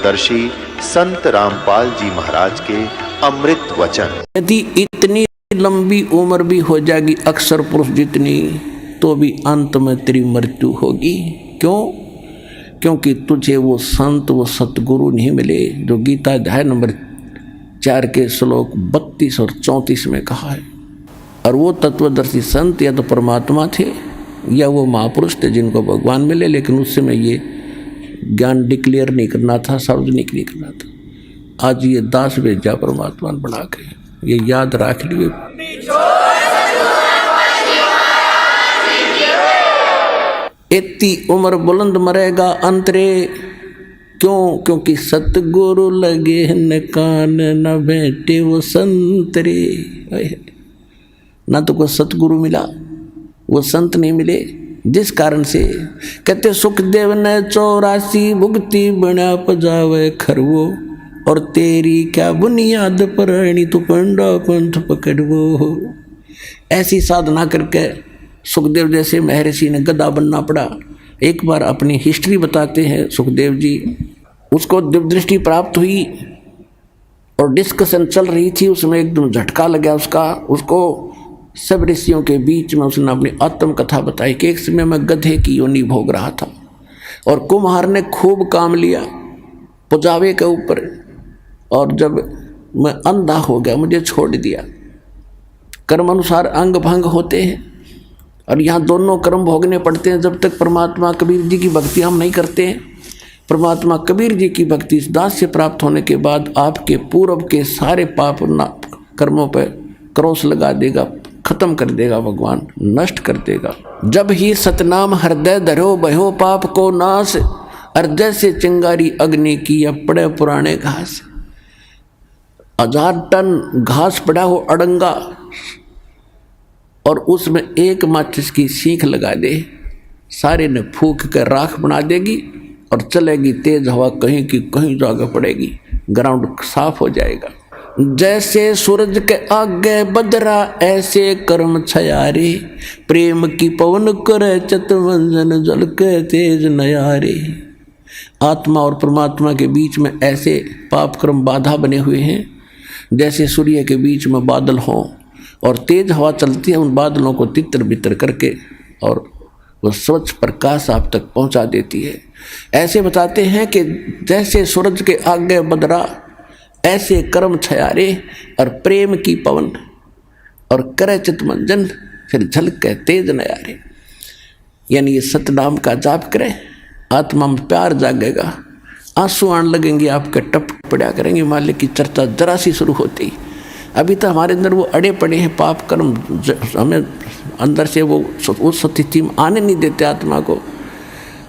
तत्वदर्शी संत रामपाल जी महाराज के अमृत वचन। यदि इतनी लंबी उम्र भी हो जाएगी अक्षर पुरुष जितनी, तो भी अंत में तेरी मृत्यु होगी। क्यों? क्योंकि तुझे वो संत, वो सतगुरु नहीं मिले जो गीता अध्याय नंबर 4 के श्लोक 32 और 34 में कहा है। और वो तत्वदर्शी संत या तो परमात्मा थे या वो महापुरुष थे जिनको भगवान मिले, लेकिन उस समय ये ज्ञान डिक्लेयर नहीं करना था, सार्वजनिक नहीं करना था। आज ये दास भेजा परमात्मा बना के, ये याद रख लिए। इतनी उम्र बुलंद मरेगा अंतरे। क्यों? क्योंकि सतगुरु लगे न कान न बैठे वो संतरे। ना तो कोई सतगुरु मिला, वो संत नहीं मिले, जिस कारण से कहते सुखदेव ने 84 भुगती बना पजावे खरवो, और तेरी क्या बुनियाद पर तू पंडा पंथ पकड़वो। ऐसी साधना करके सुखदेव जैसे महर्षि ने गधा बनना पड़ा। एक बार अपनी हिस्ट्री बताते हैं सुखदेव जी। उसको दिव्य दृष्टि प्राप्त हुई और डिस्कशन चल रही थी, उसमें एकदम झटका लगा उसको सब ऋषियों के बीच में उसने अपनी आत्म कथा बताई कि एक समय मैं गधे की योनि भोग रहा था और कुम्हार ने खूब काम लिया पुजावे के ऊपर, और जब मैं अंधा हो गया मुझे छोड़ दिया। कर्म अनुसार अंग भंग होते हैं और यहाँ दोनों कर्म भोगने पड़ते हैं जब तक परमात्मा कबीर जी की भक्ति हम नहीं करते हैं। परमात्मा कबीर जी की भक्ति इस दास से प्राप्त होने के बाद आपके पूर्व के सारे पाप कर्मों पर क्रॉस लगा देगा, खत्म कर देगा, भगवान नष्ट कर देगा। जब ही सतनाम हृदय धरो बहो पाप को नाश, हृदय से चिंगारी अग्नि की या पड़े पुराने घास। 1000 टन घास पड़ा हो अड़ंगा और उसमें एक माचिस की सीख लगा दे, सारे ने फूंक कर राख बना देगी और चलेगी तेज हवा, कहीं की कहीं जगह पड़ेगी, ग्राउंड साफ हो जाएगा। जैसे सूरज के आगे बदरा ऐसे कर्म छयारे, प्रेम की पवन करे चितवंजन जल के तेज नयारे। आत्मा और परमात्मा के बीच में ऐसे पाप कर्म बाधा बने हुए हैं जैसे सूर्य के बीच में बादल हों और तेज हवा चलती है, उन बादलों को तितर बितर करके और वो स्वच्छ प्रकाश आप तक पहुंचा देती है। ऐसे बताते हैं कि जैसे सूरज के आगे बदरा ऐसे कर्म छयारे, और प्रेम की पवन और करे चितमंजन फिर झलके तेज नयारे। यानी ये सतनाम का जाप करें, आत्मा में प्यार जागेगा, आंसू आने लगेंगे, आपके टप पड़ा करेंगे। मालिक की चर्चा जरा सी शुरू होती, अभी तो हमारे अंदर वो अड़े पड़े हैं पाप कर्म, हमें अंदर से वो उस स्थिति में आने नहीं देते आत्मा को।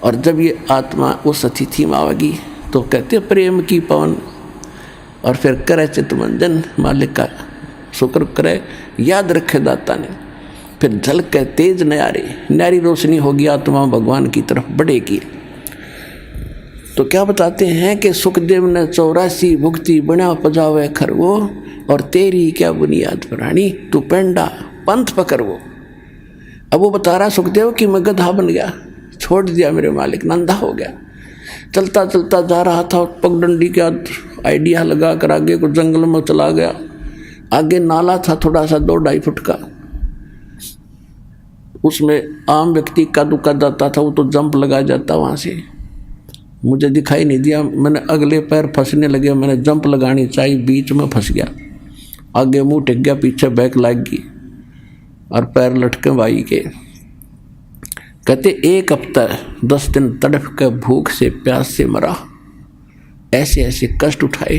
और जब ये आत्मा उस स्थिति में आवेगी तो कहते प्रेम की पवन, और फिर करे चितमंजन, मालिक का शुक्र करे, याद रखे दाता ने, फिर झलके तेज नयारे, न्यारी रोशनी होगी, आत्मा भगवान की तरफ बढ़ेगी। तो क्या बताते हैं कि सुखदेव ने 84 भुगती बना पजावे खरवो, और तेरी क्या बुनियाद प्राणी तू पेंडा पंथ पकड़वो। अब वो बता रहा सुखदेव कि मैं गधा बन गया, छोड़ दिया मेरे मालिक, नंदा हो गया, चलता चलता जा रहा था, पगडंडी का आइडिया लगा कर आगे को जंगल में चला गया। आगे नाला था थोड़ा सा 2-2.5 फुट का, उसमें आम व्यक्ति कदम जाता था, वो तो जंप लगा जाता वहाँ से। मुझे दिखाई नहीं दिया, मैंने अगले पैर फंसने लगे, मैंने जंप लगानी चाहिए, बीच में फंस गया, आगे मुंह टिक गया, पीछे बैक लग गई और पैर लटके भाई के। कहते 1 हफ्ता 10 दिन तड़प के भूख से प्यास से मरा, ऐसे ऐसे कष्ट उठाए।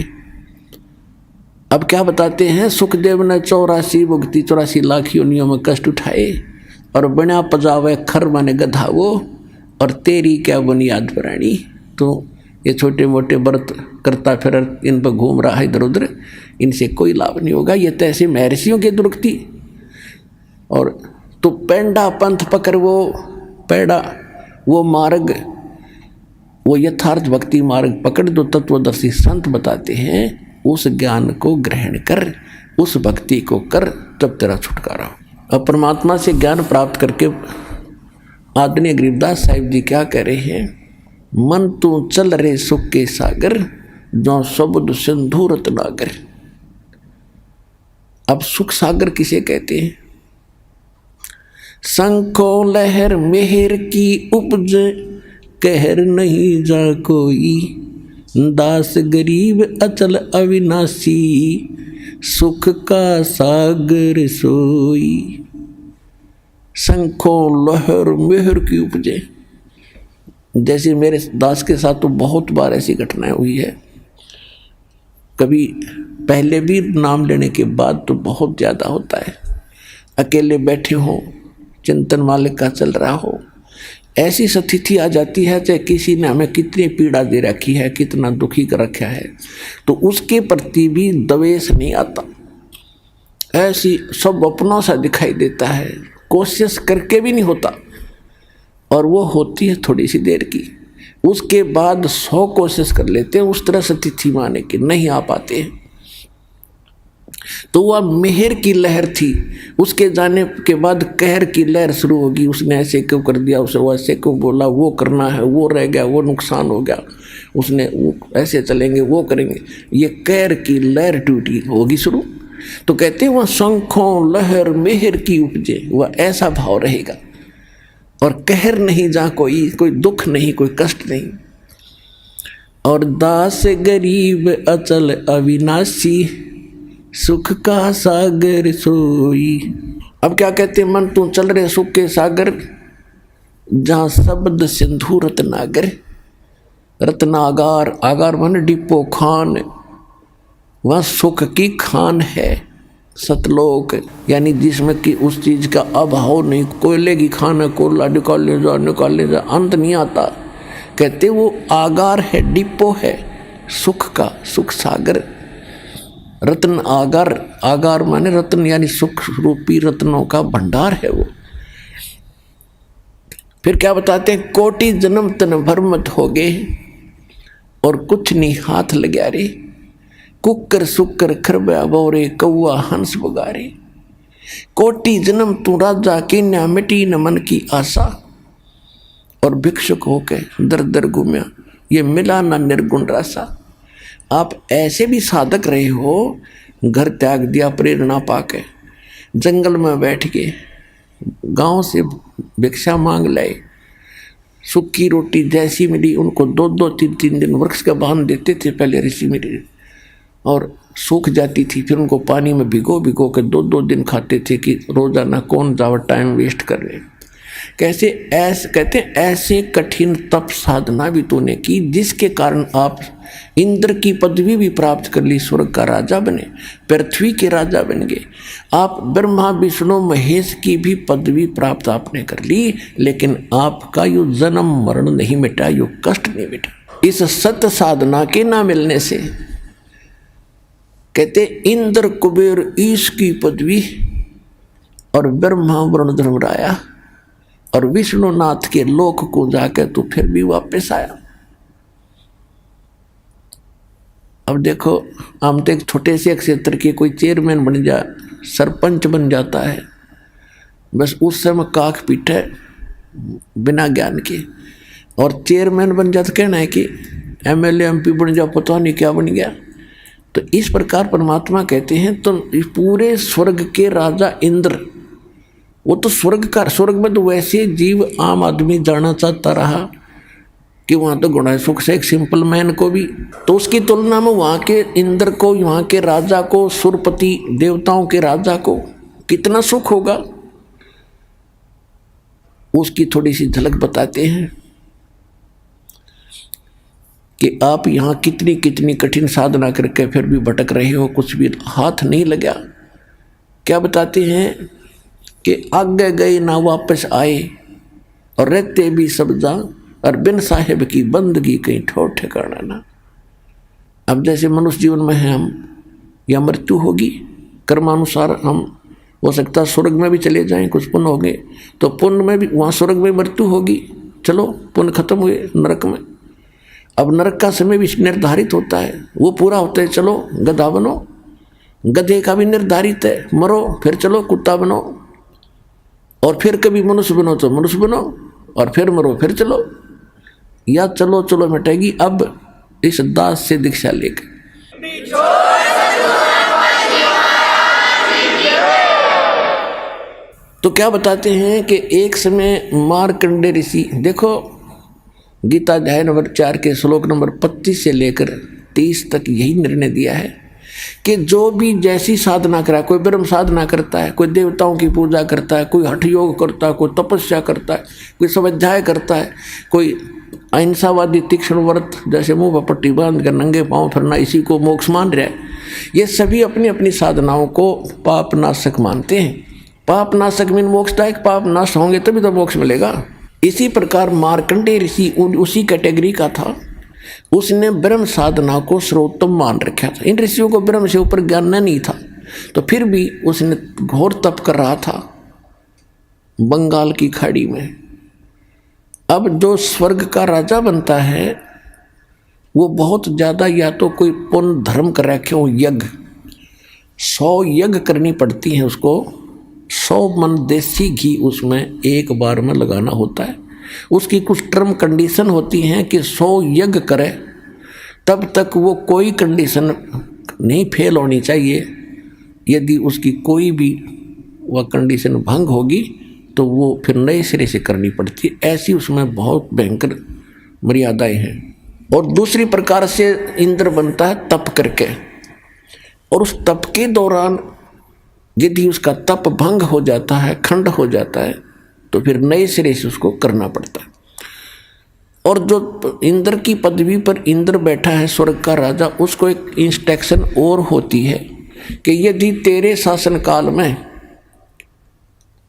अब क्या बताते हैं सुखदेव ने 84 भुगती 84 लाख योनियों में कष्ट उठाए, और बना पजावे खर माने गधा वो, और तेरी क्या बुनियाद प्राणी। तो ये छोटे मोटे व्रत करता फिर इन पर घूम रहा है इधर उधर, इनसे कोई लाभ नहीं होगा। ये तो ऐसे महर्षियों की दुर्गति। और तो पेंडा पंथ पकड़, वो पेड़ा वो मार्ग, वो यथार्थ भक्ति मार्ग पकड़ दो। तत्वदर्शी संत बताते हैं उस ज्ञान को ग्रहण कर, उस भक्ति को कर, तब तेरा छुटकारा हो। अब परमात्मा से ज्ञान प्राप्त करके आदरणीय गरीबदास साहिब जी क्या कह रहे हैं, मन तू चल रे सुख के सागर, जो शब्द सिंधु रत्नागर। अब सुख सागर किसे कहते हैं? शंखो लहर मेहर की उपज, कहर नहीं जा कोई, दास गरीब अचल अविनाशी, सुख का सागर सोई। शंखो लहर मेहर की उपजे। जैसे मेरे दास के साथ तो बहुत बार ऐसी घटनाएं हुई है, कभी पहले भी नाम लेने के बाद तो बहुत ज़्यादा होता है। अकेले बैठे हो, चिंतन मालिक का चल रहा हो, ऐसी स्थिति आ जाती है चाहे किसी ने हमें कितनी पीड़ा दे रखी है, कितना दुखी कर रखा है, तो उसके प्रति भी द्वेष नहीं आता। ऐसी सब अपनों सा दिखाई देता है, कोशिश करके भी नहीं होता, और वो होती है थोड़ी सी देर की। उसके बाद 100 कोशिश कर लेते हैं उस तरह स्थिति में आने की, नहीं आ पाते हैं। तो वह मेहर की लहर थी, उसके जाने के बाद कहर की लहर शुरू होगी। उसने ऐसे क्यों कर दिया, उसे वो ऐसे क्यों बोला, वो करना है, वो रह गया, वो नुकसान हो गया, उसने वो ऐसे चलेंगे, वो करेंगे, ये कहर की लहर टूटी होगी शुरू। तो कहते हैं वह शंखों लहर मेहर की उपजे, वह ऐसा भाव रहेगा। और कहर नहीं जा कोई दुख नहीं, कोई कष्ट नहीं। और दास गरीब अचल अविनाशी, सुख का सागर सोई। अब क्या कहते हैं? मन तू चल रहे सुख के सागर, जहाँ शब्द सिंधु रत्नागर। रत्नागार, आगार मन डिपो खान, वह सुख की खान है। सतलोक यानी जिसमें कि उस चीज का अभाव नहीं। कोयले की खान है, कोयला निकाल ले जा, अंत नहीं आता। कहते वो आगार है, डिपो है सुख का, सुख सागर। रत्न आगार, आगार माने रत्न यानी सुख रूपी रत्नों का भंडार है वो। फिर क्या बताते हैं? कोटि जन्म तन भर मत हो गए, और कुछ नहीं हाथ लग्या रे। कुकर सुकर खरबा बोरे, कौआ हंस बगारे। कोटि जन्म तू राजा की न्या, मिटी न मन की आशा। और भिक्षुक होके दर दर घूमया, ये मिला ना निर्गुण रासा। आप ऐसे भी साधक रहे हो, घर त्याग दिया प्रेरणा पाके, जंगल में बैठ के गांव से भिक्षा मांग लाए, सूखी रोटी जैसी मिली उनको 2-2, 3-3 दिन वृक्ष का बांध देते थे पहले ऋषि मुनि, और सूख जाती थी। फिर उनको पानी में भिगो भिगो के 2-2 दिन खाते थे कि रोजाना कौन जावा टाइम वेस्ट कर रहे। कैसे ऐसे कहते ऐसे कठिन तप साधना भी तूने की, जिसके कारण आप इंद्र की पदवी भी प्राप्त कर ली, स्वर्ग का राजा बने, पृथ्वी के राजा बन गए। आप ब्रह्मा विष्णु महेश की भी पदवी प्राप्त आपने कर ली, लेकिन आपका यो जन्म मरण नहीं मिटा, यो कष्ट नहीं मिटा इस सत्य साधना के ना मिलने से। कहते इंद्र कुबेर ईश की पदवी, और ब्रह्मा वरुण धर्मराया और विष्णुनाथ के लोक को जाकर तो फिर भी वापस आया। अब देखो, हम तो एक छोटे से क्षेत्र के कोई चेयरमैन बन जाए, सरपंच बन जाता है, बस उस समय काख पीटे बिना ज्ञान के, और चेयरमैन बन जाता कहना है कि एमएलए एमपी बन जाओ, पता नहीं क्या बन गया। तो इस प्रकार परमात्मा कहते हैं तो पूरे स्वर्ग के राजा इंद्र, वो तो स्वर्ग में तो वैसे जीव आम आदमी जाना चाहता रहा कि वहाँ तो गुण है सुख से, एक सिंपल मैन को भी। तो उसकी तुलना में वहाँ के इंद्र को, वहाँ के राजा को, सुरपति देवताओं के राजा को कितना सुख होगा, उसकी थोड़ी सी झलक बताते हैं कि आप यहाँ कितनी कितनी कठिन साधना करके फिर भी भटक रहे हो, कुछ भी हाथ नहीं लगा। क्या बताते हैं कि आगे गए ना वापस आए, और रहते भी सब जा, और बिन साहेब की बंदगी कहीं ठोर ठिकाना ना। अब जैसे मनुष्य जीवन में है हम, या मृत्यु होगी, कर्मानुसार हम हो सकता स्वर्ग में भी चले जाएं, कुछ पुण्य हो गए तो पुण्य में भी, वहाँ स्वर्ग में मृत्यु होगी, चलो पुण्य खत्म हुए, नरक में। अब नरक का समय भी निर्धारित होता है, वो पूरा होता है, चलो गधा बनो, गधे का भी निर्धारित है, मरो फिर चलो कुत्ता बनो, और फिर कभी मनुष्य बनो तो मनुष्य बनो, और फिर मरो फिर चलो, या चलो चलो मिटेगी। अब इस दास से दीक्षा लेकर। तो क्या बताते हैं कि एक समय मार्कंडेय ऋषि, देखो गीता अध्याय नंबर 4 के श्लोक नंबर 25 से लेकर 30 तक यही निर्णय दिया है कि जो भी जैसी साधना करा, कोई ब्रह्म साधना करता है, कोई देवताओं की पूजा करता है, कोई हठ योग करता है, कोई तपस्या करता है, कोई स्वाध्याय करता है, कोई अहिंसावादी तीक्ष्ण व्रत जैसे मुंह पर पट्टी बांध कर नंगे पांव फिरना, इसी को मोक्ष मान रहा है। ये सभी अपनी अपनी साधनाओं को पाप नाशक मानते हैं। पाप नाशक मीन मोक्षदायक, पाप नाश होंगे तभी तो मोक्ष मिलेगा। इसी प्रकार मार्कंडेय ऋषि उसी कैटेगरी का था। उसने ब्रह्म साधना को सर्वोत्तम मान रखा था। इन ऋषियों को ब्रह्म से ऊपर ज्ञान नहीं था, तो फिर भी उसने घोर तप कर रहा था बंगाल की खाड़ी में। अब जो स्वर्ग का राजा बनता है वो बहुत ज़्यादा या तो कोई पुण्य धर्म कर रखे हो, यज्ञ 100 यज्ञ करनी पड़ती है उसको, 100 मन देसी घी उसमें एक बार में लगाना होता है। उसकी कुछ टर्म कंडीशन होती हैं कि 100 यज्ञ करे तब तक वो कोई कंडीशन नहीं फेल होनी चाहिए। यदि उसकी कोई भी वह कंडीशन भंग होगी तो वो फिर नए सिरे से करनी पड़ती है। ऐसी उसमें बहुत भयंकर मर्यादाएं हैं। और दूसरी प्रकार से इंद्र बनता है तप करके, और उस तप के दौरान यदि उसका तप भंग हो जाता है, खंड हो जाता है, तो फिर नए सिरे से उसको करना पड़ता है। और जो इंद्र की पदवी पर इंद्र बैठा है, स्वर्ग का राजा, उसको एक इंस्ट्रक्शन और होती है कि यदि तेरे शासन काल में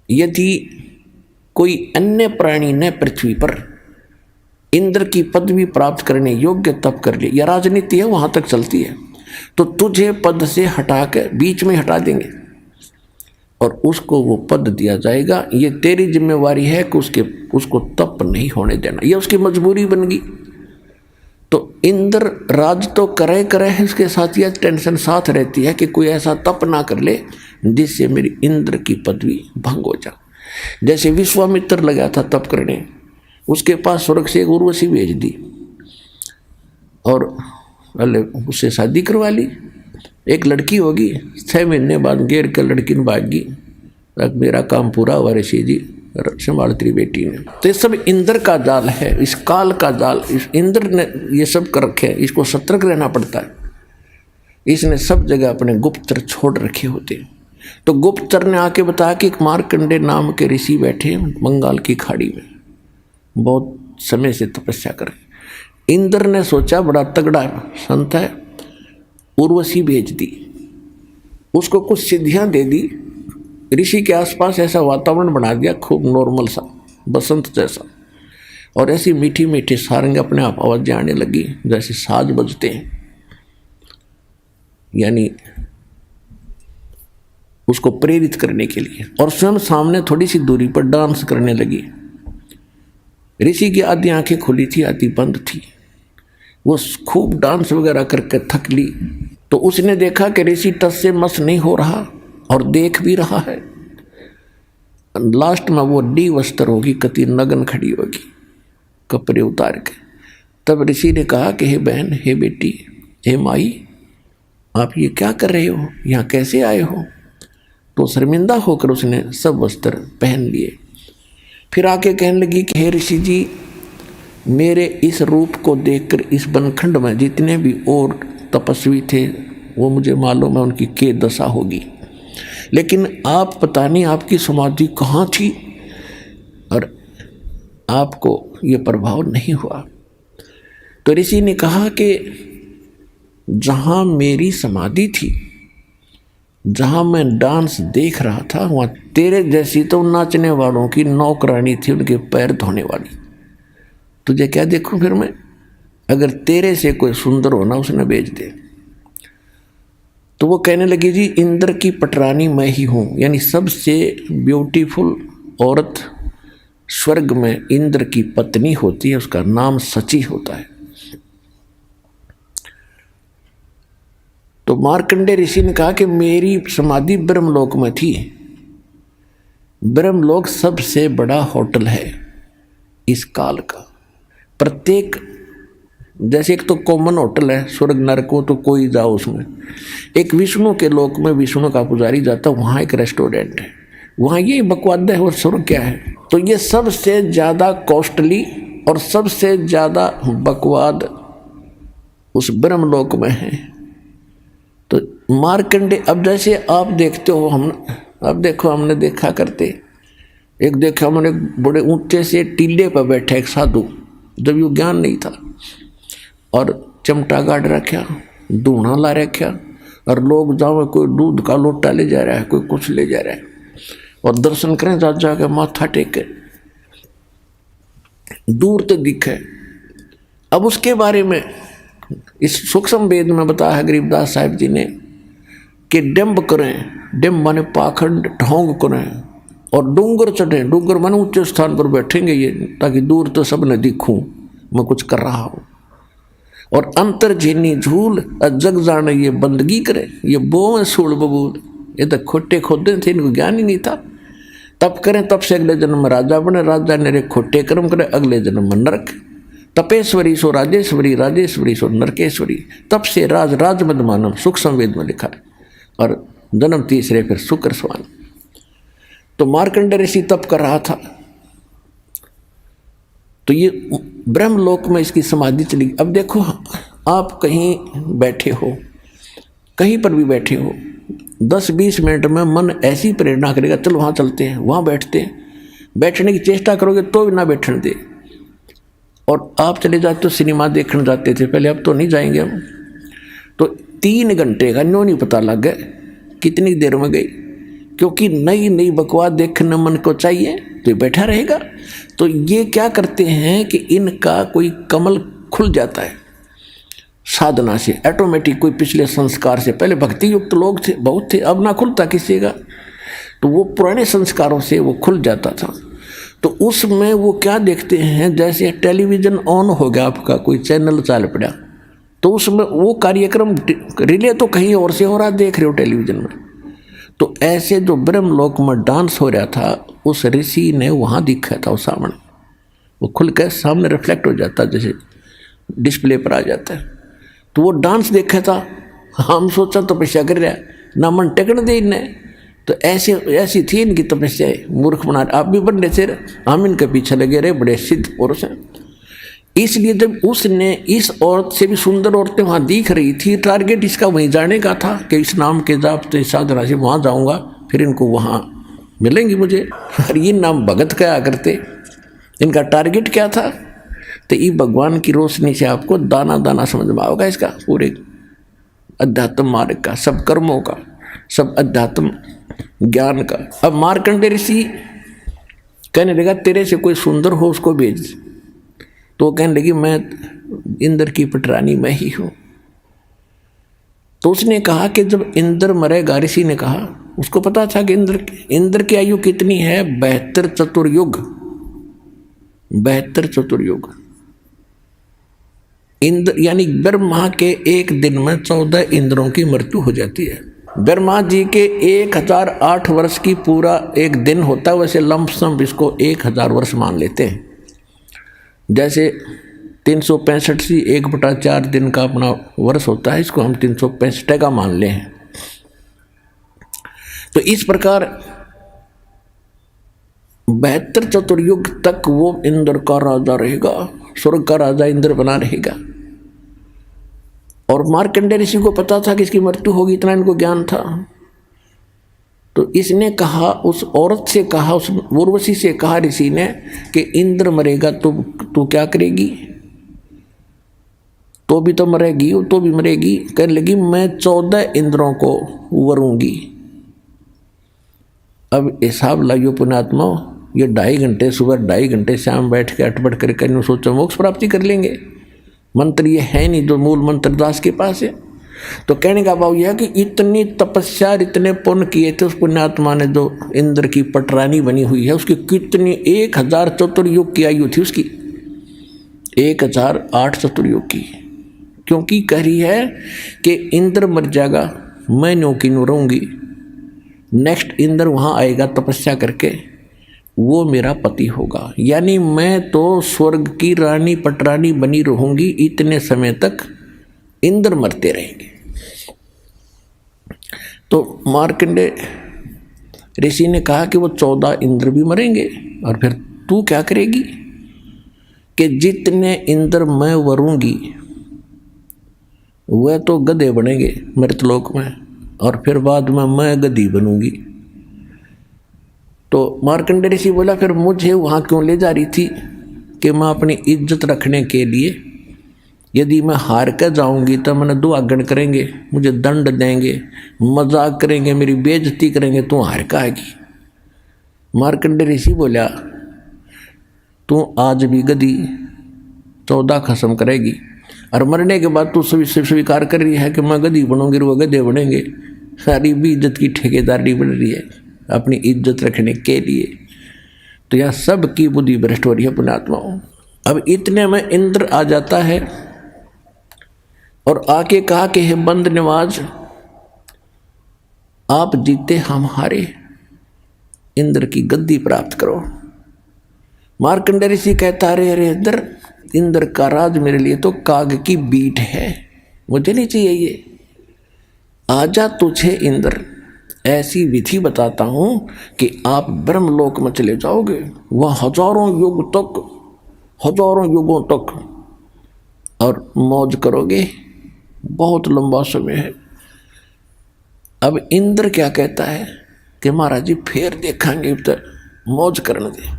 यदि कोई अन्य प्राणी ने पृथ्वी पर इंद्र की पदवी प्राप्त करने योग्य तप कर ले, या राजनीति है वहां तक चलती है, तो तुझे पद से हटा के बीच में हटा देंगे और उसको वो पद दिया जाएगा। ये तेरी जिम्मेवारी है कि उसको तप नहीं होने देना, ये उसकी मजबूरी बन गई। तो इंद्र राज तो करे है, उसके साथ यह टेंशन साथ रहती है कि कोई ऐसा तप ना कर ले जिससे मेरी इंद्र की पदवी भंग हो जाए। जैसे विश्वामित्र लगा था तप करने, उसके पास स्वर्ग से एक उर्वशी भेज दी और उससे शादी करवा ली। एक लड़की होगी, 6 महीने बाद घेर कर लड़की ने भागी, मेरा काम पूरा हुआ ऋषि जी, संभाल तेरी बेटी ने। तो ये सब इंद्र का जाल है, इस काल का जाल, इस इंद्र ने ये सब कर रखे हैं। इसको सतर्क रहना पड़ता है। इसने सब जगह अपने गुप्तचर छोड़ रखे होते हैं। तो गुप्तचर ने आके बताया कि एक मार्कंडेय नाम के ऋषि बैठे बंगाल की खाड़ी में, बहुत समय से तपस्या कर। इंद्र ने सोचा बड़ा तगड़ा संत है, उर्वशी भेज दी, उसको कुछ सिद्धियां दे दी, ऋषि के आसपास ऐसा वातावरण बना दिया खूब नॉर्मल सा, बसंत जैसा, और ऐसी मीठी मीठी सारंग अपने आप आवाज़ें आने लगी जैसे साज बजते हैं, यानी उसको प्रेरित करने के लिए। और स्वयं सामने थोड़ी सी दूरी पर डांस करने लगी। ऋषि की आधी आंखें खुली थी, आधी बंद थी। वो खूब डांस वगैरह करके थक ली। तो उसने देखा कि ऋषि टस से मस नहीं हो रहा और देख भी रहा है। लास्ट में वो डी वस्त्र होगी, कति नगन खड़ी होगी कपड़े उतार के। तब ऋषि ने कहा कि हे बहन, हे बेटी, हे माई, आप ये क्या कर रहे हो, यहाँ कैसे आए हो? तो शर्मिंदा होकर उसने सब वस्त्र पहन लिए। फिर आके कहने लगी कि हे ऋषि जी, मेरे इस रूप को देखकर इस बनखंड में जितने भी और तपस्वी थे वो मुझे मालूम है उनकी क्या दशा होगी, लेकिन आप पता नहीं आपकी समाधि कहाँ थी और आपको ये प्रभाव नहीं हुआ। तो ऋषि ने कहा कि जहाँ मेरी समाधि थी, जहाँ मैं डांस देख रहा था, वहाँ तेरे जैसी तो नाचने वालों की नौकरानी थी, उनके पैर धोने वाली। तुझे क्या देखूं फिर मैं? अगर तेरे से कोई सुंदर होना उसने भेज दे। तो वो कहने लगी जी, इंद्र की पटरानी मैं ही हूँ, यानी सबसे ब्यूटीफुल औरत स्वर्ग में इंद्र की पत्नी होती है, उसका नाम सची होता है। तो मार्कंडेय ऋषि ने कहा कि मेरी समाधि ब्रह्मलोक में थी। ब्रह्मलोक सबसे बड़ा होटल है इस काल का। प्रत्येक जैसे एक तो कॉमन होटल है स्वर्ग नरक को, तो कोई जाओ उसमें। एक विष्णु के लोक में विष्णु का पुजारी जाता, वहाँ एक रेस्टोरेंट है, वहाँ ये बकवाद है और स्वर्ग क्या है। तो ये सबसे ज़्यादा कॉस्टली और सबसे ज़्यादा बकवाद उस ब्रह्मलोक में है। तो मार्कंडे, अब जैसे आप देखते हो, हम अब देखो हमने देखा करते, एक देखा हमने बड़े ऊंचे से टीले पर बैठा एक साधु, जब ये ज्ञान नहीं था, और चमटा गाड़ रखा, धूना ला रखा, और लोग जाओ कोई दूध का लोटा ले जा रहा है, कोई कुछ ले जा रहा है, और दर्शन करें जा के माथा टेके, दूर तक दिखे। अब उसके बारे में इस सूक्ष्म वेद में बताया है गरीबदास साहिब जी ने कि डिम्ब करें, डिम्ब माने पाखंड ढोंग करें, और डूंगर चढ़ें, डूंगर माने ऊंचे स्थान पर बैठेंगे ये, ताकि दूर तो सब न दिखूं मैं कुछ कर रहा हूं, और अंतर झीनी झूल जग जाने ये बंदगी करे, ये बों सूल बबूल, ये तो खोटे खोदे थे, इनको ज्ञान ही नहीं था। तप करें, तप से अगले जन्म में राजा बने, राजा ने खोटे कर्म करे, अगले जन्म में नरक। तपेश्वरी सो राजेश्वरी, राजेश्वरी सो नरकेश्वरी, तप से राज राज मद मानव, सूक्ष्म वेद में लिखा है, और जन्म तीसरे फिर शुक्र स्वान। तो मार्कंडेय ऋषि तप कर रहा था, तो ये ब्रह्मलोक में इसकी समाधि चली। अब देखो आप कहीं बैठे हो, कहीं पर भी बैठे हो, 10-20 मिनट में मन ऐसी प्रेरणा करेगा, चलो वहाँ चलते हैं, वहाँ बैठते हैं, बैठने की चेष्टा करोगे तो भी ना बैठने दे। और आप चले जाते हो, सिनेमा देखने जाते थे पहले, अब तो नहीं जाएंगे हम, तो 3 घंटे का न्यों नहीं पता लग गया कितनी देर में गई, क्योंकि नई नई बकवास देखने मन को चाहिए, तो बैठा रहेगा। तो ये क्या करते हैं कि इनका कोई कमल खुल जाता है साधना से ऑटोमेटिक, कोई पिछले संस्कार से, पहले भक्ति युक्त लोग थे बहुत थे, अब ना खुलता किसी का, तो वो पुराने संस्कारों से वो खुल जाता था। तो उसमें वो क्या देखते हैं, जैसे टेलीविज़न ऑन हो गया आपका, कोई चैनल चाल पड़ा, तो उसमें वो कार्यक्रम रिले तो कहीं और से हो रहा, देख रहे हो टेलीविज़न में। तो ऐसे जो ब्रह्मलोक में डांस हो रहा था, उस ऋषि ने वहाँ दिखा था, वो सामने वो खुल कर सामने रिफ्लेक्ट हो जाता, जैसे डिस्प्ले पर आ जाता है। तो वो डांस देखा था, हम सोचा तपस्या कर रहा है, ना मन टेकन दे इन्हें, तो ऐसी थी इनकी तपस्या, मूर्ख बना। आप भी बड़े से हम इनके पीछे लगे रहे, बड़े सिद्ध पुरुष हैं। इसलिए जब उसने इस औरत से भी सुंदर औरतें वहाँ दिख रही थी, टारगेट इसका वहीं जाने का था कि इस नाम के जाप से साधना से वहाँ जाऊँगा, फिर इनको वहाँ मिलेंगी मुझे। और ये नाम भगत क्या करते, इनका टारगेट क्या था, तो ये भगवान की रोशनी से आपको दाना दाना समझ में आओगा इसका पूरे अध्यात्म मार्ग का, सब कर्मों का, सब अध्यात्म ज्ञान का। अब मार्कंडेय ऋषि कहने लगा तेरे से कोई सुंदर हो उसको भेज, तो कहने लगी मैं इंद्र की पटरानी मैं ही हूँ। तो उसने कहा कि जब इंद्र मरेगा, ऋषि ने कहा, उसको पता था कि इंद्र की आयु कितनी है, 72 चतुर्युग, 72 चतुर्युग। इंद्र यानी ब्रह्मा के एक दिन में 14 इंद्रों की मृत्यु हो जाती है। ब्रह्मा जी के 1008 वर्ष की पूरा एक दिन होता है, वैसे लंपसम इसको 1000 वर्ष मान लेते हैं। जैसे 365 से 1/4 दिन का अपना वर्ष होता है, इसको हम 365 का मान ले हैं। तो इस प्रकार 72 चतुर्युग तक वो इंद्र का राजा रहेगा, स्वर्ग का राजा इंद्र बना रहेगा। और मार्कंडेय ऋषि को पता था कि इसकी मृत्यु होगी, इतना इनको ज्ञान था। तो इसने कहा, उस औरत से कहा, उस उर्वशी से कहा ऋषि ने कि इंद्र मरेगा तो तू क्या करेगी, तो भी तो मरेगी, तो भी मरेगी। कहने लगी मैं 14 इंद्रों को वरूंगी। अब हिसाब लाइयो पुण्यात्मा, ये 2.5 घंटे सुबह 2.5 घंटे शाम बैठ के अटपट करके सोचो मोक्ष प्राप्ति कर लेंगे। मंत्र ये है नहीं जो मूल मंत्र दास के पास है। तो कहने का भाव यह कि इतनी तपस्या, इतने पुण्य किए थे उस पुण्यात्मा ने, जो इंद्र की पटरानी बनी हुई है, उसकी कितनी 1000 चतुर्युग की आयु थी उसकी, 1008 चतुर्युग की। क्योंकि कह रही है कि इंद्र मर जाएगा, मैं न्यों की न्यों रहूँगी, नेक्स्ट इंद्र वहाँ आएगा तपस्या करके, वो मेरा पति होगा। यानी मैं तो स्वर्ग की रानी पटरानी बनी रहूंगी इतने समय तक, इंद्र मरते रहेंगे। तो मार्कंडेय ऋषि ने कहा कि वो 14 इंद्र भी मरेंगे, और फिर तू क्या करेगी कि जितने इंद्र मैं वरूंगी वह तो गधे बनेंगे मृतलोक में, और फिर बाद में मैं गधी बनूंगी। तो मार्कंडेय ऋषि बोला फिर मुझे वहाँ क्यों ले जा रही थी कि मैं अपनी इज्जत रखने के लिए, यदि मैं हार कर जाऊंगी तो मैंने दुआगन करेंगे, मुझे दंड देंगे, मजाक करेंगे, मेरी बेइज्जती करेंगे, तू हार का आएगी। मार्कंडेय ऋषि बोला तू आज भी गधी 14 खत्म करेगी, और मरने के बाद तू स्वीकार कर रही है कि मैं गधी बनूंगी, वो गधे बनेंगे। सारी भी इज्जत की ठेकेदारी बन रही है अपनी इज्जत रखने के लिए। तो यह सब की बुद्धि भ्रष्ट हो रही है पुण्यात्माओं। अब इतने में इंद्र आ जाता है और आके कहा कि हे बंद नवाज, आप जीते हम हारे, इंद्र की गद्दी प्राप्त करो। मार्कंडेय ऋषि कहता अरे इंद्र का राज मेरे लिए तो काग की बीट है, मुझे नहीं चाहिए ये। आजा तुझे इंद्र ऐसी विधि बताता हूं कि आप ब्रह्मलोक में चले जाओगे, वह हजारों युगों तक और मौज करोगे, बहुत लंबा समय है। अब इंद्र क्या कहता है कि महाराज जी फिर देखेंगे, तो मौज करने दे।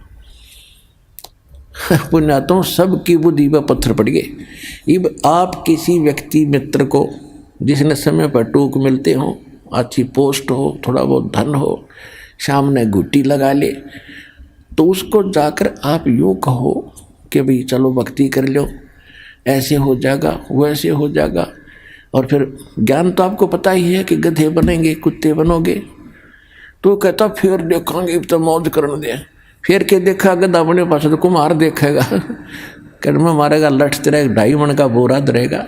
पुण्यात्माओं सबकी बुद्धि पर पत्थर पड़ गए। अब आप किसी व्यक्ति मित्र को जिसने समय पर टूक मिलते हो, अच्छी पोस्ट हो, थोड़ा बहुत धन हो, सामने घुट्टी लगा ले, तो उसको जाकर आप यूँ कहो कि भाई चलो भक्ति कर लो, ऐसे हो जाएगा वैसे हो जाएगा, और फिर ज्ञान तो आपको पता ही है कि गधे बनेंगे कुत्ते बनोगे। तो कहता फिर देखेंगे तो मौज करने दे। फिर के देखा गधा बने पास तो कुम्हार देखेगा, कर्म मारेगा, लठ तेरा 2.5 मन का बोरा धरेगा।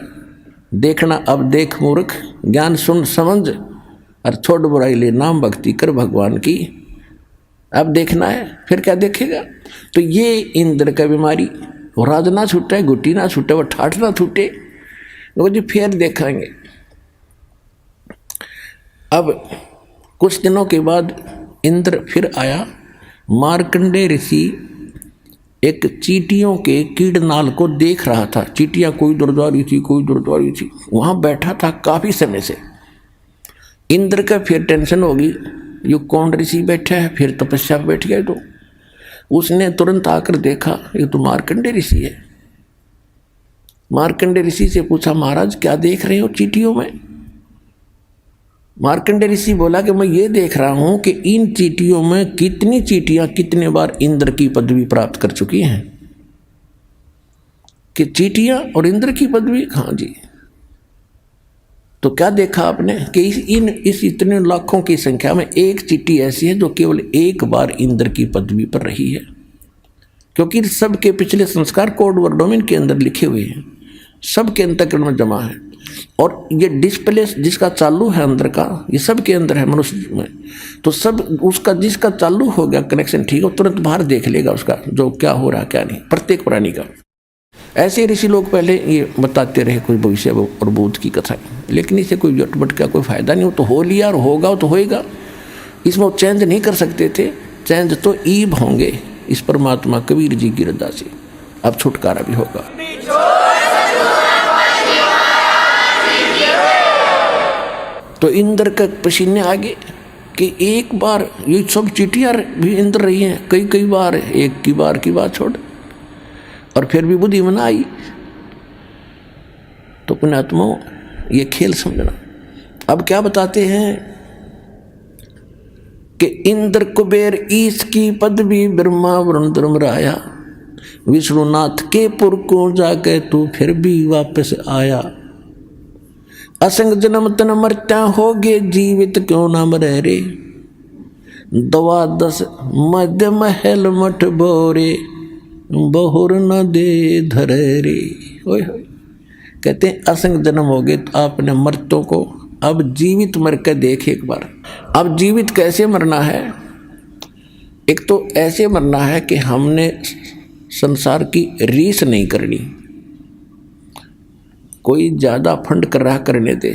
देखना अब देख मूर्ख, ज्ञान सुन समझ और छोड़ बुराई ले, नाम भक्ति कर भगवान की। अब देखना है, फिर क्या देखेगा। तो ये इंद्र का बीमारी, वो राज ना छूटे, गुट्टी ना छूटे, वो ठाठ ना छूटे, वो जी फिर देखेंगे। अब कुछ दिनों के बाद इंद्र फिर आया। मार्कंडेय ऋषि एक चींटियों के कीड़नाल को देख रहा था। चींटियां कोई दूर जा रही थी, कोई दूर जा रही थी, वहां बैठा था काफी समय से। इंद्र का फिर टेंशन होगी, ये कौन ऋषि बैठा है, फिर तपस्या पे बैठ गए। तो उसने तुरंत आकर देखा ये तो मार्कंडेय ऋषि है। मार्कंडेय ऋषि से पूछा महाराज क्या देख रहे हो चींटियों में। मार्कंडेय ऋषि बोला कि मैं ये देख रहा हूं कि इन चींटियों में कितनी चींटियां कितने बार इंद्र की पदवी प्राप्त कर चुकी हैं। कि चींटियां और इंद्र की पदवी, हाँ जी। तो क्या देखा आपने कि इस इतने लाखों की संख्या में एक चींटी ऐसी है जो केवल एक बार इंद्र की पदवी पर रही है, क्योंकि सबके पिछले संस्कार कोड वर्डों के अंदर लिखे हुए हैं, सबके अंतःकरण में जमा है। और ये डिस्प्ले जिसका चालू है अंदर का, ये सब के अंदर है मनुष्य में। तो सब उसका जिसका चालू हो गया कनेक्शन ठीक है, तुरंत बाहर देख लेगा उसका जो क्या हो रहा क्या नहीं, प्रत्येक प्राणी का। ऐसे ऋषि लोग पहले ये बताते रहे कोई भविष्य और बोध की कथा, लेकिन इसे कोई जटपट का कोई फायदा नहीं हो। तो हो लिया और होगा तो होएगा, इसमें वो चेंज नहीं कर सकते थे। चेंज तो ईब होंगे इस परमात्मा कबीर जी की रजा से। अब छुटकारा भी होगा। तो इंद्र का पसीने आगे कि एक बार ये सब चींटियां भी इंद्र रही हैं, कई बार, एक की बात छोड़, और फिर भी बुद्धि में ना आई। तो पुण्यात्माओं ये खेल समझना। अब क्या बताते हैं कि इंद्र कुबेर ईश की पदवी ब्रह्मा वरुण धर्मराया, विष्णुनाथ के पुर को जाके तू फिर भी वापस आया। असंग जन्म तन मरता होगे जीवित क्यों ना मरे रे, 12 मध्य महल मठ बोरे बहुर न दे धरे रे। ओए कहते हैं असंग जन्म हो गए तो आपने मर्तों को अब जीवित मर के देख एक बार। अब जीवित कैसे मरना है एक तो ऐसे मरना है कि हमने संसार की रीस नहीं करनी, कोई ज़्यादा फंड कर रहा करने दे,